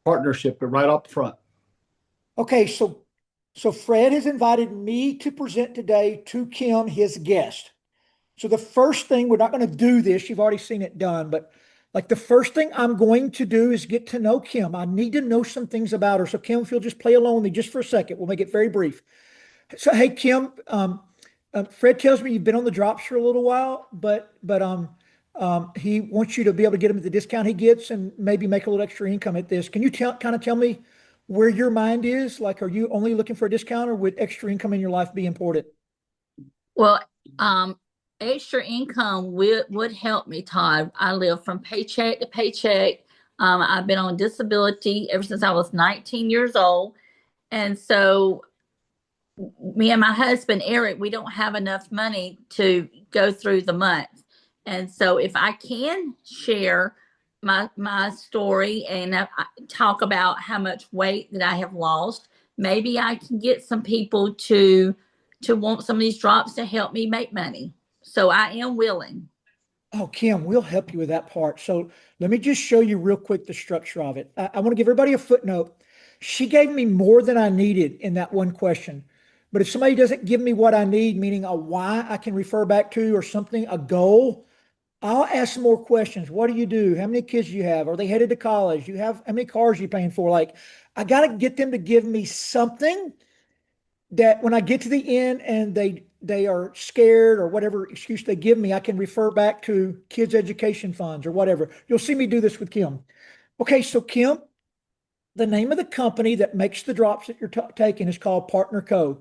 partnership right up front. Okay, so Fred has invited me to present today to Kim, his guest. So the first thing, we're not going to do this, you've already seen it done, but like the first thing I'm going to do is get to know Kim. I need to know some things about her. So Kim, if you'll just play along with me just for a second, we'll make it very brief. So hey Kim, Fred tells me you've been on the drops for a little while, but he wants you to be able to get him at the discount he gets and maybe make a little extra income at this. Can you kind of tell me where your mind is? Like, are you only looking for a discount, or would extra income in your life be important? Well, extra income would help me, Todd. I live from paycheck to paycheck. I've been on disability ever since I was 19 years old. And so me and my husband, Eric, we don't have enough money to go through the month. And so if I can share my story and talk about how much weight that I have lost, maybe I can get some people to want some of these drops to help me make money. So I am willing. Oh, Kim, we'll help you with that part. So let me just show you real quick the structure of it. I want to give everybody a footnote. She gave me more than I needed in that one question. But if somebody doesn't give me what I need, meaning a why I can refer back to or something, a goal, I'll ask some more questions. What do you do? How many kids do you have? Are they headed to college? You have how many cars are you paying for? Like, I got to get them to give me something that when I get to the end and they are scared or whatever excuse they give me, I can refer back to kids' education funds or whatever. You'll see me do this with Kim. Okay, so Kim, the name of the company that makes the drops that you're taking is called Partner Co.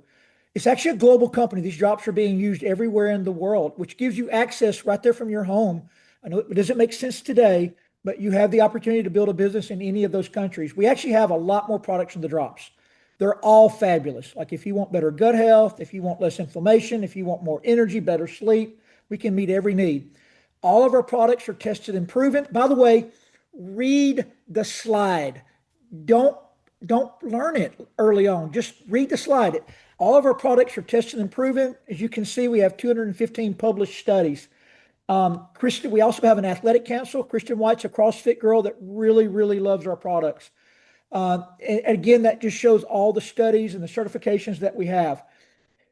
It's actually a global company. These drops are being used everywhere in the world, which gives you access right there from your home. I know it doesn't make sense today, but you have the opportunity to build a business in any of those countries. We actually have a lot more products than the drops. They're all fabulous. Like if you want better gut health, if you want less inflammation, if you want more energy, better sleep, we can meet every need. All of our products are tested and proven. By the way, read the slide. Don't don't learn it early on. Just read the slide. All of our products are tested and proven. As you can see, we have 215 published studies. Kristen, we also have an athletic council. Kristen White's a CrossFit girl that really, really loves our products. And again, that just shows all the studies and the certifications that we have.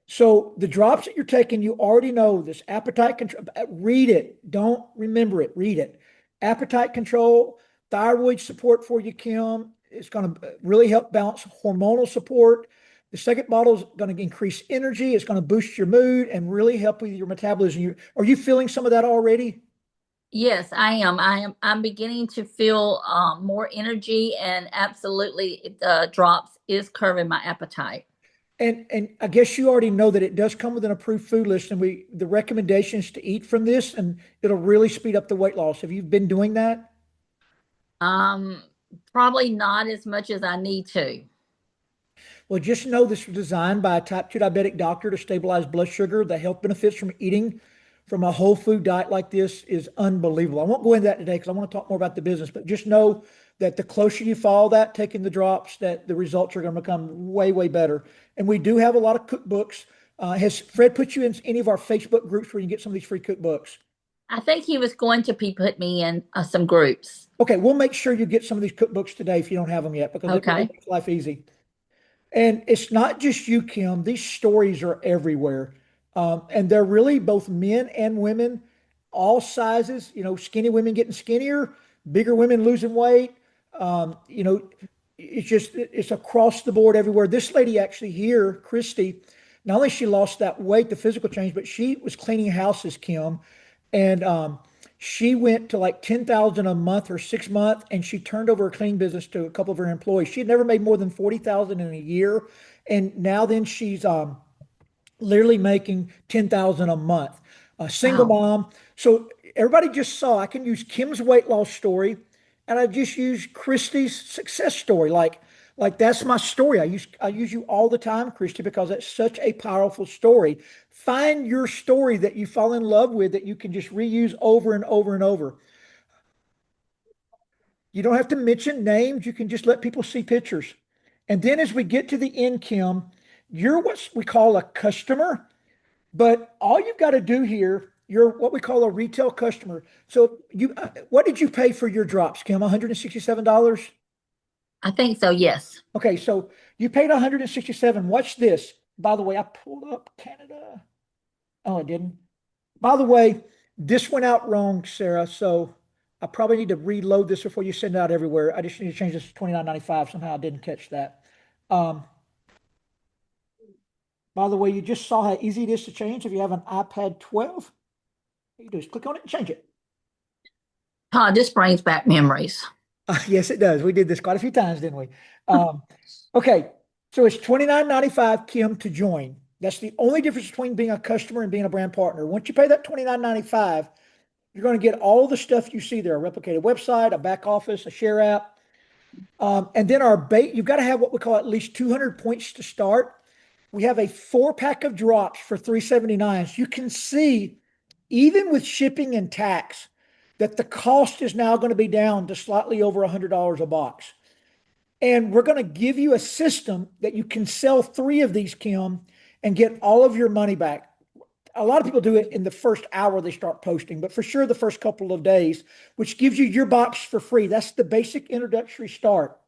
So the drops that you're taking, you already know this appetite control. Read it. Don't remember it. Read it. Appetite control, thyroid support for you, Kim. It's going to really help balance hormonal support. The second bottle is going to increase energy. It's going to boost your mood and really help with your metabolism. Are you feeling some of that already? Yes, I am. I'm beginning to feel more energy, and absolutely, the drops is curbing my appetite. And I guess you already know that it does come with an approved food list, and the recommendations to eat from this, and it'll really speed up the weight loss. Have you been doing that? Um, Probably not as much as I need to. Well, just know this was designed by a type 2 diabetic doctor to stabilize blood sugar. The health benefits from eating from a whole food diet like this is unbelievable. I won't go into that today because I want to talk more about the business, but just know that the closer you follow that, taking the drops, that the results are going to become way, way better. And we do have a lot of cookbooks. Has Fred put you in any of our Facebook groups where you can get some of these free cookbooks? I think he was going to put me in some groups. Okay, we'll make sure you get some of these cookbooks today if you don't have them yet because it will Okay. make life easy. And it's not just you, Kim. These stories are everywhere. And they're really both men and women, all sizes, skinny women getting skinnier, bigger women losing weight. You know, it's across the board everywhere. This lady actually here, Christy, not only she lost that weight, the physical change, but she was cleaning houses, Kim. And she went to like 10,000 a month or 6 month, and she turned over her cleaning business to a couple of her employees. She had never made more than 40,000 in a year, And now then she's literally making 10,000 a month. A single Wow. mom. So everybody just saw I can use Kim's weight loss story, and I just use Christy's success story. Like that's my story. I use you all the time, Christy, because it's such a powerful story. Find your story that you fall in love with that you can just reuse over and over and over. You don't have to mention names. You can just let people see pictures. And then as we get to the end, Kim, you're what we call a customer, but all you've got to do here, you're what we call a retail customer. So what did you pay for your drops, Kim? $167? I think so, yes. Okay, so you paid 167. Watch this. By the way, I pulled up Canada. Oh, I didn't. By the way, this went out wrong, Sarah. So I probably need to reload this before you send it out everywhere. I just need to change this to 29.95. Somehow I didn't catch that. Um, by the way, you just saw how easy it is to change if you have an iPad 12. What you do is click on it and change it. Todd, this brings back memories. Yes, it does. We did this quite a few times, didn't we? Okay, so it's $29.95, Kim, to join. That's the only difference between being a customer and being a brand partner. Once you pay that $29.95, you're going to get all the stuff you see there: a replicated website, a back office, a share app. And then you've got to have what we call at least 200 points to start. We have a 4-pack of drops for $379. So you can see, even with shipping and tax, that the cost is now going to be down to slightly over $100 a box. And we're going to give you a system that you can sell 3 of these, Kim, and get all of your money back. A lot of people do it in the first hour they start posting, but for sure the first couple of days, which gives you your box for free. That's the basic introductory start.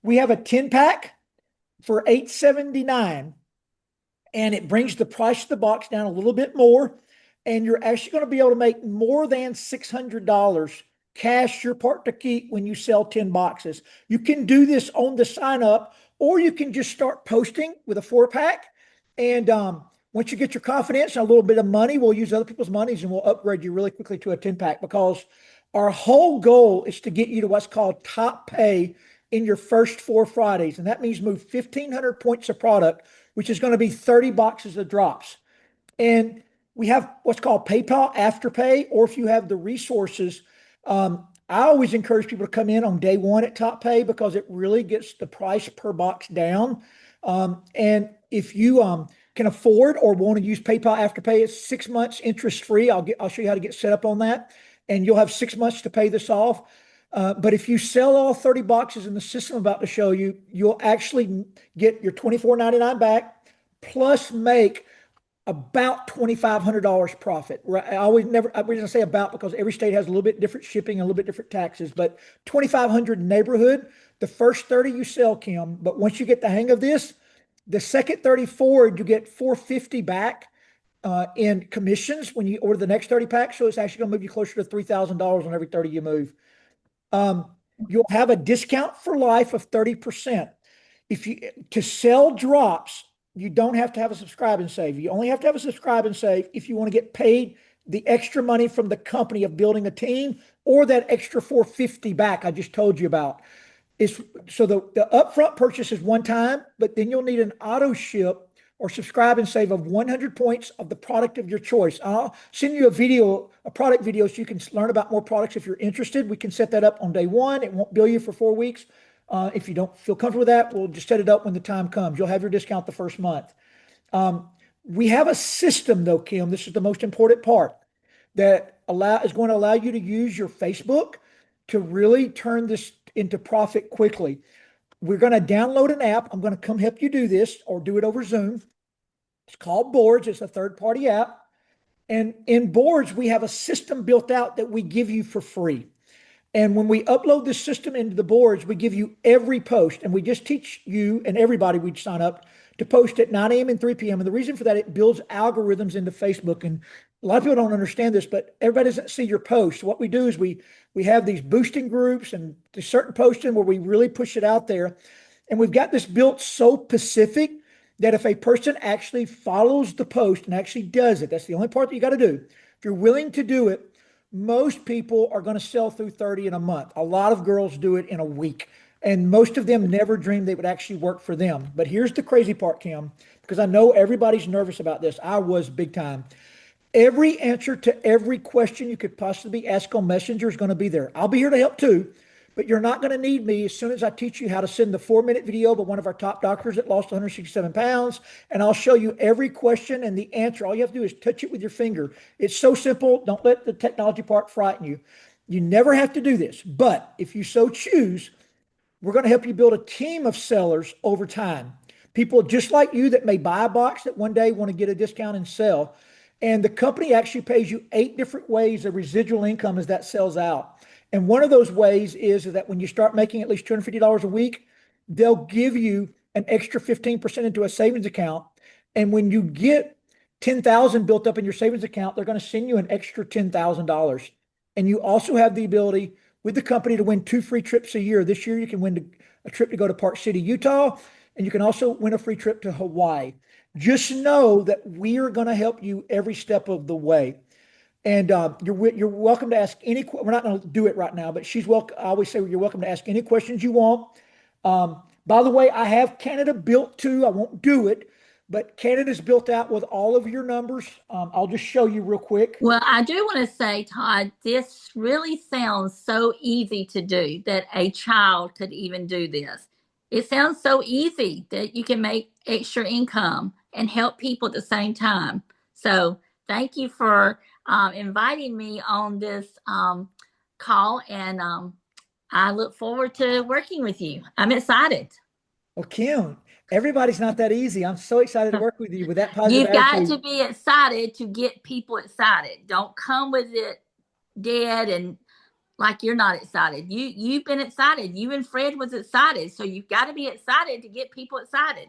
We have a 10-pack for $879, and it brings the price of the box down a little bit more, and you're actually going to be able to make more than $600 cash, your part to keep, when you sell 10 boxes. You can do this on the sign up, or you can just start posting with a 4-pack. And once you get your confidence and a little bit of money, we'll use other people's monies and we'll upgrade you really quickly to a 10-pack, because our whole goal is to get you to what's called top pay in your first 4 Fridays. And that means move 1,500 points of product, which is going to be 30 boxes of drops. And we have what's called PayPal Afterpay, or if you have the resources, I always encourage people to come in on day 1 at top pay, because it really gets the price per box down. And if you can afford or want to use PayPal Afterpay, it's 6 months interest free. I'll show you how to get set up on that, and you'll have 6 months to pay this off. But if you sell all 30 boxes in the system I'm about to show you, you'll actually get your $24.99 back, plus make about $2,500 profit. Right? I reason I say about, because every state has a little bit different shipping and a little bit different taxes, but 2,500 neighborhood, the first 30 you sell, Kim. But once you get the hang of this, the second 30 forward, you get $450 back in commissions when you order the next 30 packs. So it's actually going to move you closer to $3,000 on every 30 you move. You'll have a discount for life of 30%. To sell drops, you don't have to have a subscribe and save. You only have to have a subscribe and save if you want to get paid the extra money from the company of building a team, or that extra $450 back I just told you about. So the upfront purchase is one time, but then you'll need an auto ship or subscribe and save of 100 points of the product of your choice. I'll send you a product video, so you can learn about more products if you're interested. We can set that up on day 1. It won't bill you for 4 weeks. If you don't feel comfortable with that, we'll just set it up when the time comes. You'll have your discount the first month. We have a system, though, Kim. This is the most important part, that is going to allow you to use your Facebook to really turn this into profit quickly. We're going to download an app. I'm going to come help you do this, or do it over Zoom. It's called Boards. It's a third-party app. And in Boards, we have a system built out that we give you for free. And when we upload this system into the Boards, we give you every post, and we just teach you and everybody we'd sign up to post at 9 a.m. and 3 p.m. And the reason for that, it builds algorithms into Facebook. And a lot of people don't understand this, but everybody doesn't see your posts. What we do is we have these boosting groups and there's certain posting where we really push it out there. And we've got this built so specific that if a person actually follows the post and actually does it, that's the only part that you got to do. If you're willing to do it, most people are going to sell through 30 in a month. A lot of girls do it in a week. And most of them never dreamed they would actually work for them. But here's the crazy part, Kim, because I know everybody's nervous about this. I was big time. Every answer to every question you could possibly ask on Messenger is going to be there. I'll be here to help too, but you're not going to need me as soon as I teach you how to send the 4-minute video by one of our top doctors that lost 167 pounds. And I'll show you every question and the answer. All you have to do is touch it with your finger. It's so simple. Don't let the technology part frighten you. You never have to do this, but if you so choose, we're going to help you build a team of sellers over time. People just like you that may buy a box that one day want to get a discount and sell. And the company actually pays you 8 different ways of residual income as that sells out. And one of those ways is that when you start making at least $250 a week, they'll give you an extra 15% into a savings account. And when you get 10,000 built up in your savings account, they're going to send you an extra $10,000. And you also have the ability with the company to win 2 free trips a year. This year, you can win a trip to go to Park City, Utah, and you can also win a free trip to Hawaii. Just know that we are going to help you every step of the way. And you're welcome to ask any. We're not going to do it right now, but she's welcome. I always say you're welcome to ask any questions you want. By the way, I have Canada built too. I won't do it, but Canada's built out with all of your numbers. I'll just show you real quick. Well, I do want to say, Todd, this really sounds so easy to do that a child could even do this. It sounds so easy that you can make extra income and help people at the same time. So thank you for inviting me on this call, and I look forward to working with you. I'm excited. Well, Kim, everybody's not that easy. I'm so excited to work with you with that positive You've got attitude. to be excited to get people excited. Don't come with it dead and like you're not excited. You've been excited. You and Fred was excited. So you've got to be excited to get people excited.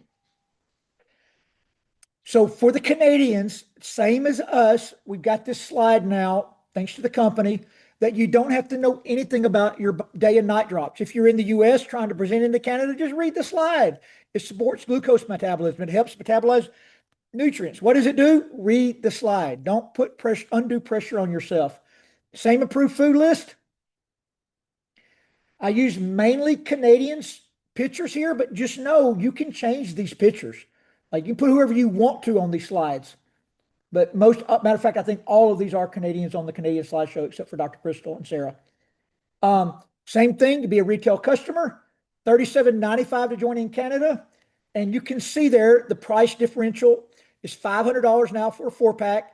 So for the Canadians, same as us, we've got this slide now, thanks to the company, that you don't have to know anything about your day and night drops. If you're in the US trying to present into Canada, just read the slide. It supports glucose metabolism. It helps metabolize nutrients. What does it do? Read the slide. Don't put undue pressure on yourself. Same approved food list. I use mainly Canadians pictures here, but just know you can change these pictures. Like you put whoever you want to on these slides. But most, matter of fact, I think all of these are Canadians on the Canadian slideshow, except for Dr. Crystal and Sarah. Same thing to be a retail customer, $37.95 to join in Canada. And you can see there the price differential is $500 now for a 4-pack.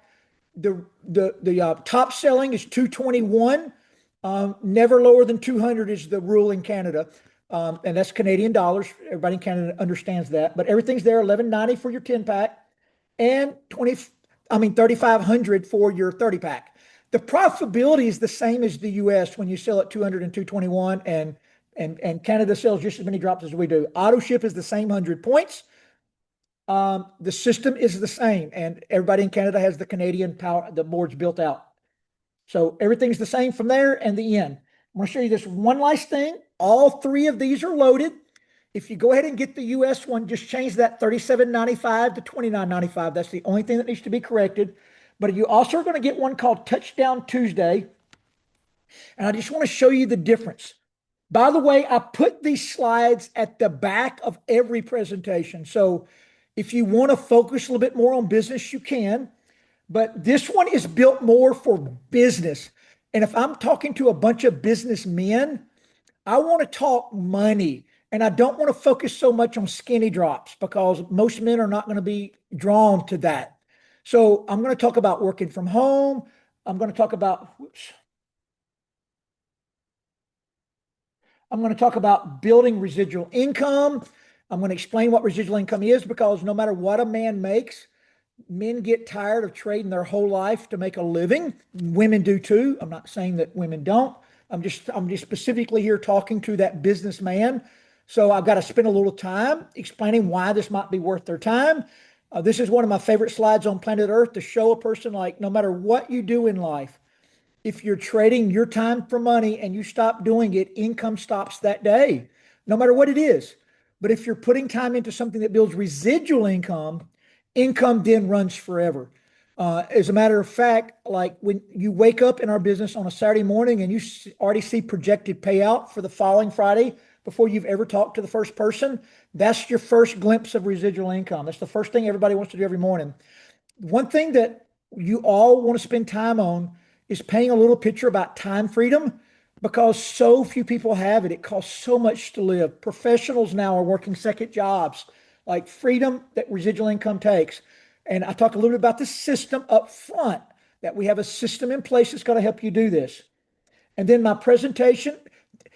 The top selling is $221. Never lower than 200 is the rule in Canada. And that's Canadian dollars. Everybody in Canada understands that. But everything's there, $11.90 for your 10-pack and $3,500 for your 30-pack. The profitability is the same as the US when you sell at 200 and 221, and Canada sells just as many drops as we do. Auto ship is the same 100 points. The system is the same, and everybody in Canada has the Canadian power, the board's built out. So everything's the same from there and the end. I'm going to show you this one last thing. All 3 of these are loaded. If you go ahead and get the US one, just change that $37.95 to $29.95. That's the only thing that needs to be corrected. But you also are going to get one called Touchdown Tuesday. And I just want to show you the difference. By the way, I put these slides at the back of every presentation. So if you want to focus a little bit more on business, you can. But this one is built more for business. And if I'm talking to a bunch of businessmen, I want to talk money. And I don't want to focus so much on skinny drops because most men are not going to be drawn to that. So I'm going to talk about working from home. I'm going to talk about, I'm going to talk about building residual income. I'm going to explain what residual income is because no matter what a man makes, men get tired of trading their whole life to make a living. Women do too. I'm not saying that women don't. I'm just specifically here talking to that businessman. So I've got to spend a little time explaining why this might be worth their time. This is one of my favorite slides on planet Earth to show a person like no matter what you do in life, if you're trading your time for money and you stop doing it, income stops that day, no matter what it is. But if you're putting time into something that builds residual income, income then runs forever. As a matter of fact, like when you wake up in our business on a Saturday morning and you already see projected payout for the following Friday before you've ever talked to the first person, that's your first glimpse of residual income. That's the first thing everybody wants to do every morning. One thing that you all want to spend time on is painting a little picture about time freedom, because so few people have it. It costs so much to live. Professionals now are working second jobs, like freedom that residual income takes. And I talk a little bit about the system up front, that we have a system in place that's going to help you do this. And then my presentation,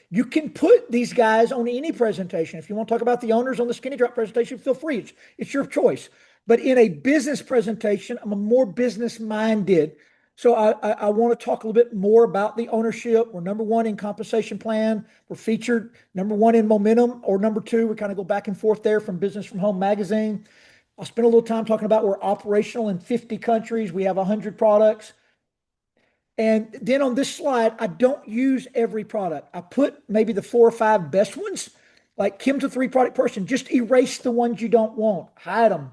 you can put these guys on any presentation. If you want to talk about the owners on the Skinny Drop presentation, feel free. It's your choice. But in a business presentation, I'm a more business minded. So I want to talk a little bit more about the ownership. We're number one in compensation plan. We're featured number one in momentum, or number two. We kind of go back and forth there from Business from Home magazine. I'll spend a little time talking about we're operational in 50 countries. We have 100 products. And then on this slide, I don't use every product. I put maybe the 4 or 5 best ones. Like Kim's a 3-product person. Just erase the ones you don't want. Hide them.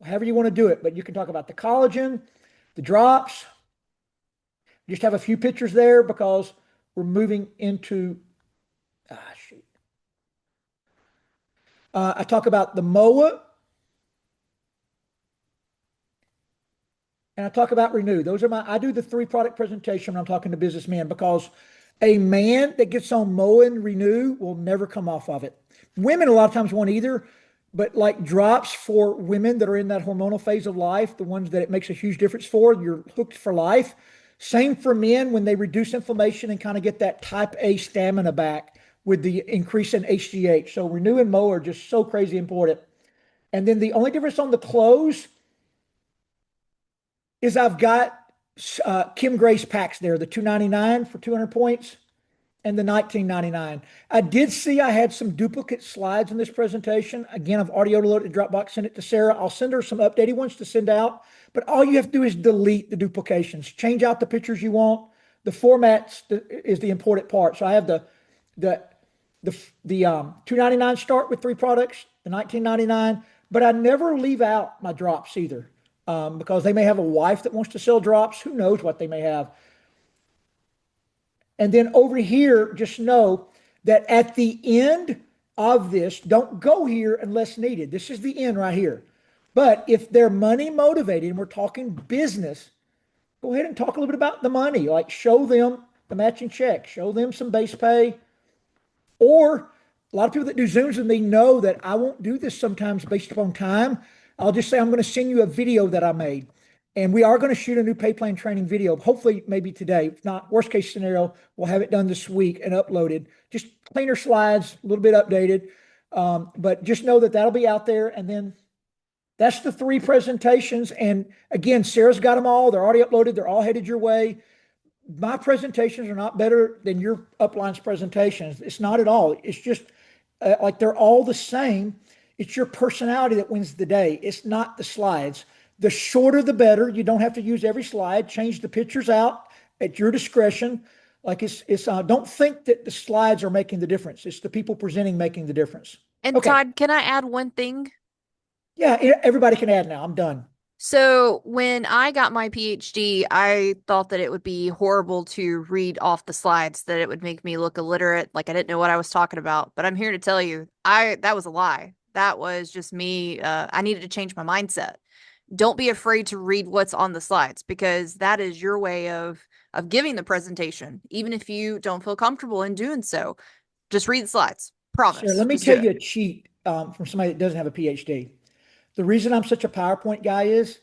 However you want to do it. But you can talk about the collagen, the drops. Just have a few pictures there because we're moving into, shoot. I talk about the MOA. And I talk about Renew. I do the 3-product presentation when I'm talking to businessmen, because a man that gets on MOA and Renew will never come off of it. Women a lot of times won't either, but like drops for women that are in that hormonal phase of life, the ones that it makes a huge difference for, you're hooked for life. Same for men when they reduce inflammation and kind of get that type A stamina back with the increase in HGH. So Renew and MOA are just so crazy important. And then the only difference on the clothes is I've got Kim Gray's packs there, the $2.99 for 200 points and the $19.99. I did see I had some duplicate slides in this presentation. Again, I've already loaded the Dropbox, sent it to Sarah. I'll send her some updated ones to send out, but all you have to do is delete the duplications, change out the pictures you want. The formats is the important part. So I have the $2.99 start with 3 products, the $19.99, but I never leave out my drops either. Because they may have a wife that wants to sell drops. Who knows what they may have. And then over here, just know that at the end of this, don't go here unless needed. This is the end right here. But if they're money motivated and we're talking business, go ahead and talk a little bit about the money. Like show them the matching check, show them some base pay. Or a lot of people that do Zooms with me know that I won't do this sometimes based upon time. I'll just say, I'm going to send you a video that I made. And we are going to shoot a new pay plan training video, hopefully maybe today. If not, worst case scenario, we'll have it done this week and uploaded. Just cleaner slides, a little bit updated. But just know that that'll be out there. And then that's the 3 presentations. And again, Sarah's got them all. They're already uploaded. They're all headed your way. My presentations are not better than your upline's presentations. It's not at all. It's just like they're all the same. It's your personality that wins the day. It's not the slides. The shorter, the better. You don't have to use every slide. Change the pictures out at your discretion. Like don't think that the slides are making the difference. It's the people presenting making the difference. And Okay. Todd, can I add one thing? Yeah, everybody can add now. I'm done. So when I got my PhD, I thought that it would be horrible to read off the slides, that it would make me look illiterate, like I didn't know what I was talking about. But I'm here to tell you, that was a lie. That was just me. I needed to change my mindset. Don't be afraid to read what's on the slides, because that is your way of giving the presentation. Even if you don't feel comfortable in doing so, just read the slides. Promise. Sure, let me Just tell do you it. a cheat from somebody that doesn't have a PhD. The reason I'm such a PowerPoint guy is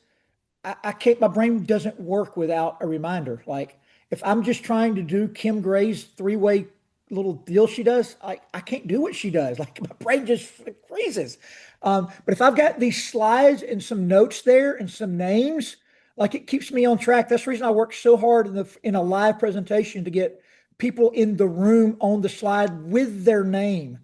I can't, my brain doesn't work without a reminder. Like if I'm just trying to do Kim Gray's 3-way little deal she does, I can't do what she does. Like my brain just freezes. But if I've got these slides and some notes there and some names, like it keeps me on track. That's the reason I work so hard in a live presentation to get people in the room on the slide with their name.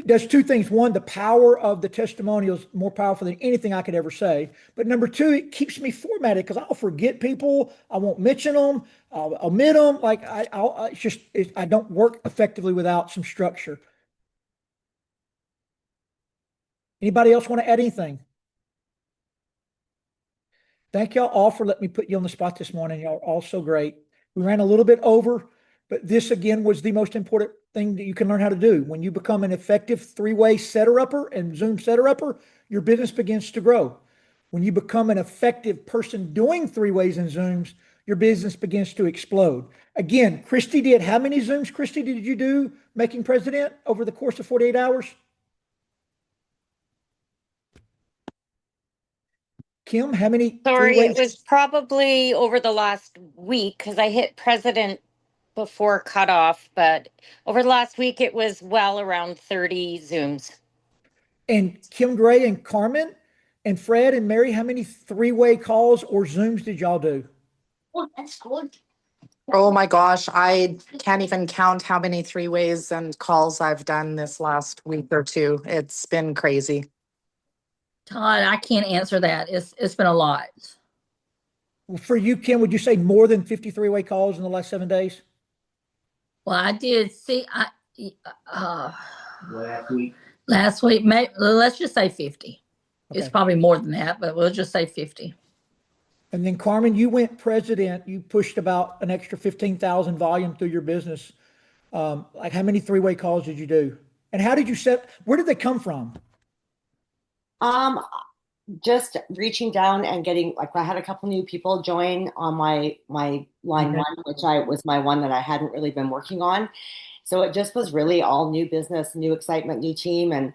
There's 2 things. One, the power of the testimonial is more powerful than anything I could ever say. But number 2, it keeps me formatted because I'll forget people. I won't mention them. I'll omit them. Like I don't work effectively without some structure. Anybody else want to add anything? Thank y'all all for letting me put you on the spot this morning. Y'all are all so great. We ran a little bit over, But this again was the most important thing that you can learn how to do. When you become an effective three-way setter-upper and Zoom setter-upper, your business begins to grow. When you become an effective person doing three-ways and Zooms, your business begins to explode. Again, Christy did how many Zooms, Christy, did you do making president over the course of 48 hours? Kim, how many Sorry, three-ways? it was probably over the last week because I hit president before cutoff, but over the last week it was well around 30 Zooms. And Kim Gray and Carmen and Fred and Mary, how many three-way calls or Zooms did y'all do? Well, that's good. Oh my gosh, I can't even count how many three ways and calls I've done this last week or two. It's been crazy. Todd, I can't answer that. It's been a lot. Well, for you, Kim, would you say more than 53-way calls in the last 7 days? Well, I did see. Last week. Last week, let's just say 50. It's Okay. probably more than that, but we'll just say 50. And then Carmen, you went president, you pushed about an extra 15,000 volume through your business. Like how many three-way calls did you do? And how did you where did they come from? Just reaching down and getting, like, I had a couple new people join on my line Okay. one, which I was my one that I hadn't really been working on. So it just was really all new business, new excitement, new team, and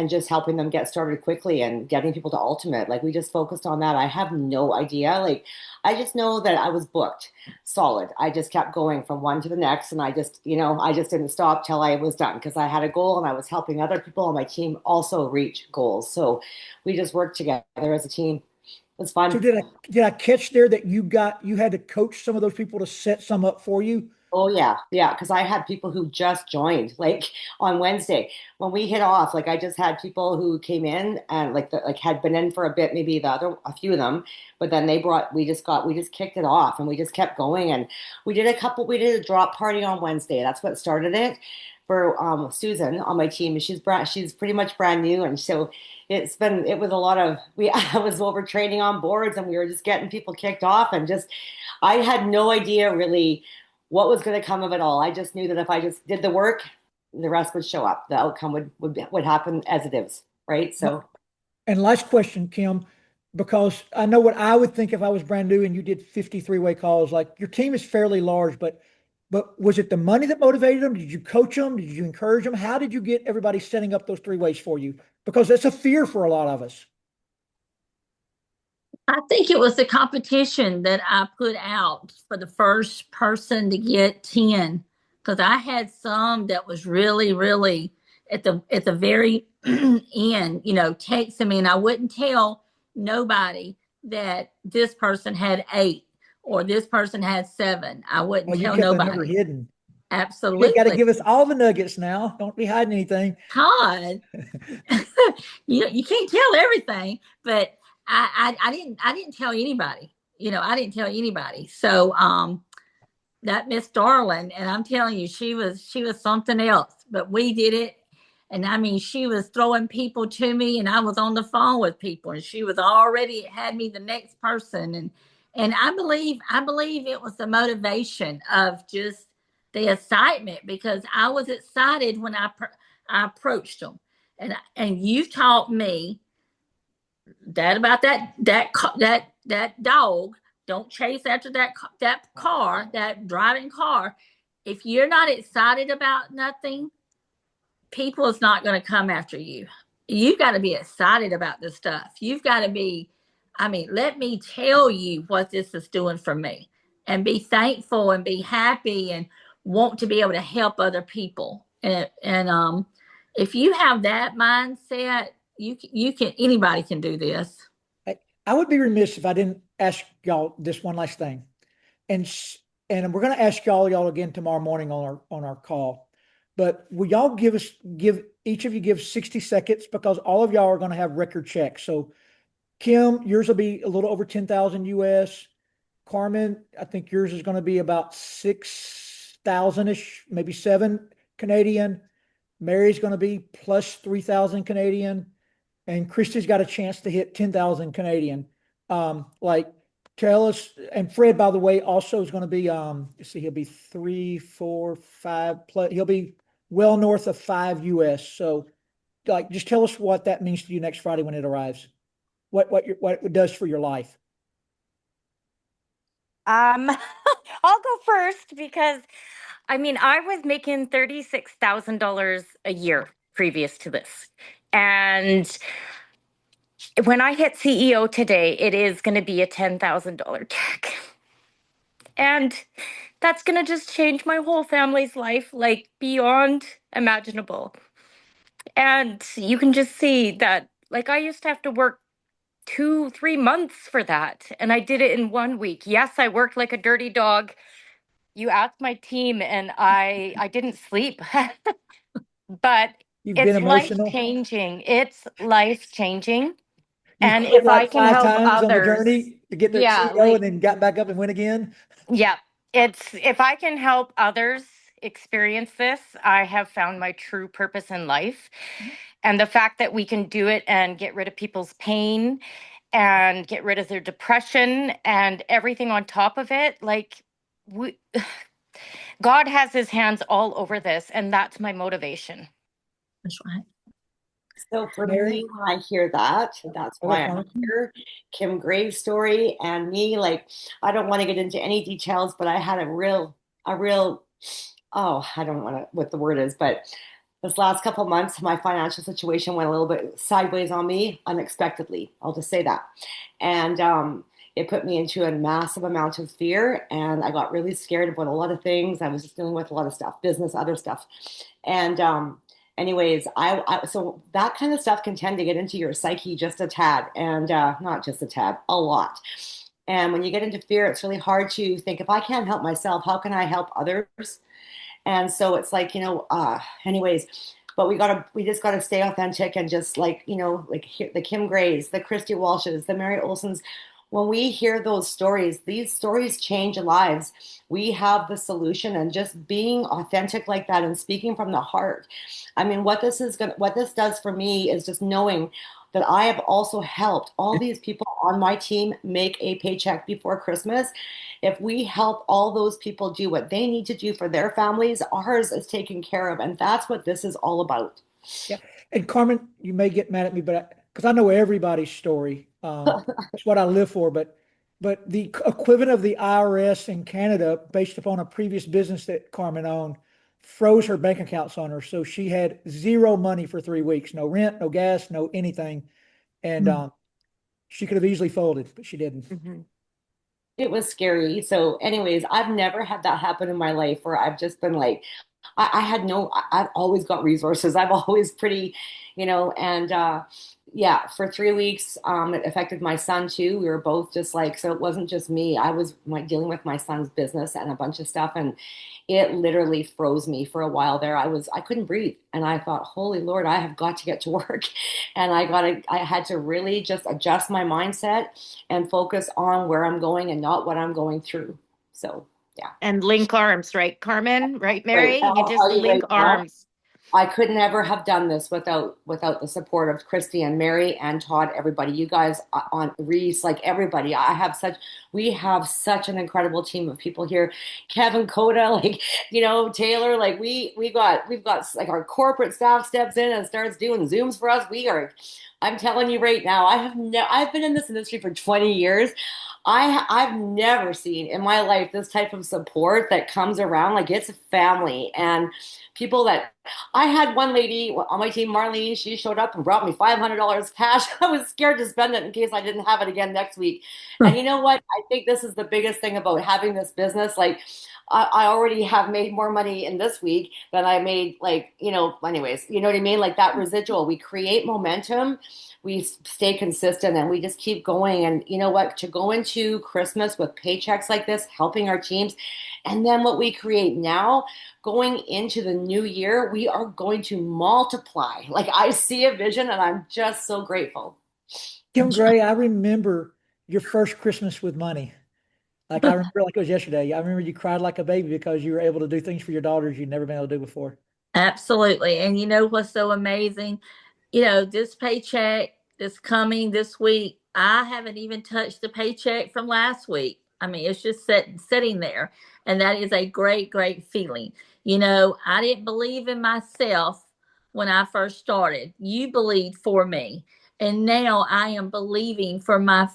just helping them get started quickly and getting people to ultimate. Like, we just focused on that. I have no idea. Like, I just know that I was booked solid. I just kept going from one to the next, and I just didn't stop till I was done because I had a goal and I was helping other people on my team also reach goals. So we just worked together as a team. It was fun. So did I catch there that you had to coach some of those people to set some up for you? Oh yeah, yeah. Because I had people who just joined, like on Wednesday when we hit off. Like, I just had people who came in and like had been in for a bit, maybe a few of them, but then we just kicked it off and we just kept going. And we did a drop party on Wednesday. That's what started it for Susan on my team. And she's pretty much brand new, and so it was a lot of I was overtraining on boards, and we were just getting people kicked off, and just I had no idea really what was going to come of it all. I just knew that if I just did the work, the rest would show up. The outcome would happen as it is, right? So, And last question, Kim, because I know what I would think if I was brand new and you did 53-way calls. Like your team is fairly large, but was it the money that motivated them? Did you coach them? Did you encourage them? How did you get everybody setting up those three ways for you? Because that's a fear for a lot of us. I think it was the competition that I put out for the first person to get 10, because I had some that was really, really at the very end, texting me, and I wouldn't tell nobody that this person had 8 or this person had 7. I wouldn't Well, you tell kept the number nobody. hidden. You got to Absolutely. give us all the nuggets now. Don't be hiding anything. Todd, you can't tell everything, but I didn't tell anybody. I didn't tell anybody. So that Miss Darling, and I'm telling you, she was something else. But we did it, and I mean, she was throwing people to me, and I was on the phone with people, and she was already had me the next person, and I believe it was the motivation of just the excitement, because I was excited when I approached them, and you've taught me that about that dog. Don't chase after that car, that driving car. If you're not excited about nothing, people is not going to come after you. You've got to be excited about this stuff. You've got to be, I mean, let me tell you what this is doing for me, and be thankful and be happy and want to be able to help other people. And if you have that mindset, you can anybody can do this. I would be remiss if I didn't ask y'all this one last thing. And and we're going to ask y'all again tomorrow morning on our call. But will y'all give each of you give 60 seconds, because all of y'all are going to have record checks. So Kim, yours will be a little over 10,000 US. Carmen, I think yours is going to be about 6,000-ish, maybe 7 Canadian. Mary's going to be plus 3,000 Canadian. And Christy's got a chance to hit 10,000 Canadian. Like tell us, and Fred, by the way, also is going to be, let's see, he'll be 3, 4, 5 plus, he'll be well north of 5 US. So like, just tell us what that means to you next Friday when it arrives. What it does for your life. I'll go first because I mean, I was making $36,000 a year previous to this. And when I hit CEO today, it is going to be a $10,000 check. And that's going to just change my whole family's life, like beyond imaginable. And you can just see that, like, I used to have to work 2, 3 months for that. And I did it in 1 week. Yes, I worked like a dirty dog. You asked my team, and I didn't sleep. But You've been it's life emotional. changing. It's life changing. You And quit if I like can 5 help times on the others, journey to get to yeah, CEO like, and then got back up and win again. yeah, it's if I can help others experience this, I have found my true purpose in life. And the fact that we can do it and get rid of people's pain and get rid of their depression and everything on top of it, like we, God has his hands all over this, and that's my motivation. That's right. So for Mary? me, when I hear that, that's why I'm here. Kim Gray's story and me, like, I don't want to get into any details, but I had a real, oh, I don't want to, what the word is, but this last couple of months, my financial situation went a little bit sideways on me unexpectedly. I'll just say that. And it put me into a massive amount of fear, and I got really scared about a lot of things. I was just dealing with a lot of stuff, business, other stuff. And anyways, so that kind of stuff can tend to get into your psyche just a tad, and not just a tad, a lot. And when you get into fear, it's really hard to think, if I can't help myself, how can I help others? And so it's like, anyways, but we just gotta stay authentic and just like, like the Kim Grays, the Christy Walshes, the Mary Olsons. When we hear those stories, these stories change lives. We have the solution, and just being authentic like that and speaking from the heart. I mean, what this does for me is just knowing that I have also helped all these people on my team make a paycheck before Christmas. If we help all those people do what they need to do for their families, ours is taken care of. And that's what this is all about. Yeah. And Carmen, you may get mad at me, but because I know everybody's story. It's what I live for. But the equivalent of the IRS in Canada, based upon a previous business that Carmen owned, froze her bank accounts on her. So she had zero money for 3 weeks, no rent, no gas, no anything. And she could have easily folded, but she didn't. Mm-hmm. It was scary. So, anyways, I've never had that happen in my life where I've just been like, I've always got resources. I've always pretty, and yeah, for 3 weeks, it affected my son too. We were both just like, so it wasn't just me. I was dealing with my son's business and a bunch of stuff, and it literally froze me for a while there. I couldn't breathe, and I thought, holy Lord, I have got to get to work, and I had to really just adjust my mindset and focus on where I'm going and not what I'm going through. So. Yeah. And link arms, right, Carmen? Right, Mary? Right. You just link arms. I could never have done this without the support of Christy and Mary and Todd, everybody. You guys on Reese, like everybody. We have such an incredible team of people here. Kevin Coda, like, Taylor, like we've got like our corporate staff steps in and starts doing Zooms for us. I'm telling you right now, I've been in this industry for 20 years. I've never seen in my life this type of support that comes around. Like, it's a family, and people that I had one lady on my team, Marlene, she showed up and brought me $500 cash. I was scared to spend it in case I didn't have it again next week. And you know what? I think this is the biggest thing about having this business. Like, I already have made more money in this week than I made, like, anyways, you know what I mean? Like, that residual, we create momentum, we stay consistent, and we just keep going. And you know what? To go into Christmas with paychecks like this, helping our teams, and then what we create now, going into the new year, we are going to multiply. Like, I see a vision, and I'm just so grateful. Kim Gray, I remember your first Christmas with money. Like, I remember like it was yesterday. I remember you cried like a baby because you were able to do things for your daughters you'd never been able to do before. Absolutely. And you know what's so amazing? This paycheck that's coming this week, I haven't even touched the paycheck from last week. I mean, it's just sitting there. And that is a great, great feeling. You know, I didn't believe in myself when I first started. You believed for me. And now I am believing for my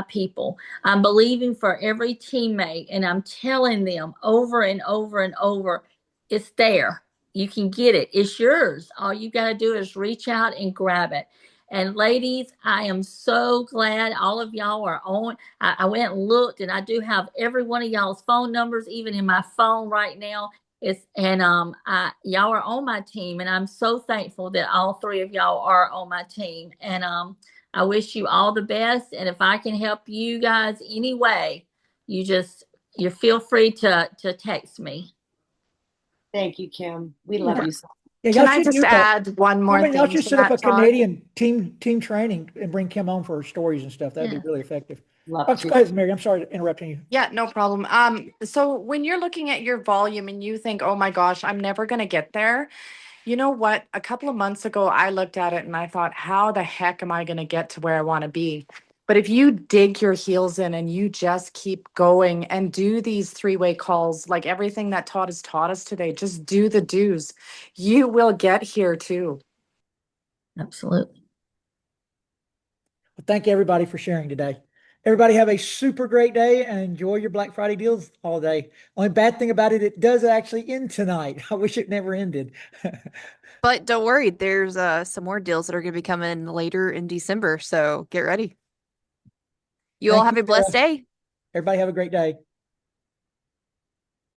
people. I'm believing for every teammate, and I'm telling them over and over and over, it's there. You can get it. It's yours. All you got to do is reach out and grab it. And ladies, I am so glad all of y'all are on. I went and looked, and I do have every one of y'all's phone numbers, even in my phone right now. Y'all are on my team, and I'm so thankful that all three of y'all are on my team. And I wish you all the best. And if I can help you guys any way, you feel free to text me. Thank you, Kim. We love you so much. Yeah, Can y'all I should just do that. add one more Y'all thing should to set up a that, Todd? Canadian team training and bring Kim on for her stories and stuff. That'd Yeah. be really effective. Love Oh, to. go ahead, Mary. I'm sorry for interrupting you. Yeah, no problem. So when you're looking at your volume and you think, oh my gosh, I'm never going to get there. You know what? A couple of months ago, I looked at it and I thought, how the heck am I going to get to where I want to be? But if you dig your heels in and you just keep going and do these three-way calls, like everything that Todd has taught us today, just do the do's, you will get here too. Absolutely. Well, thank you everybody for sharing today. Everybody have a super great day and enjoy your Black Friday deals all day. Only bad thing about it, it does actually end tonight. I wish it never ended. But don't worry, there's some more deals that are going to be coming later in December, so get ready. You all Thank have you, a blessed Sarah. day. Everybody have a great day.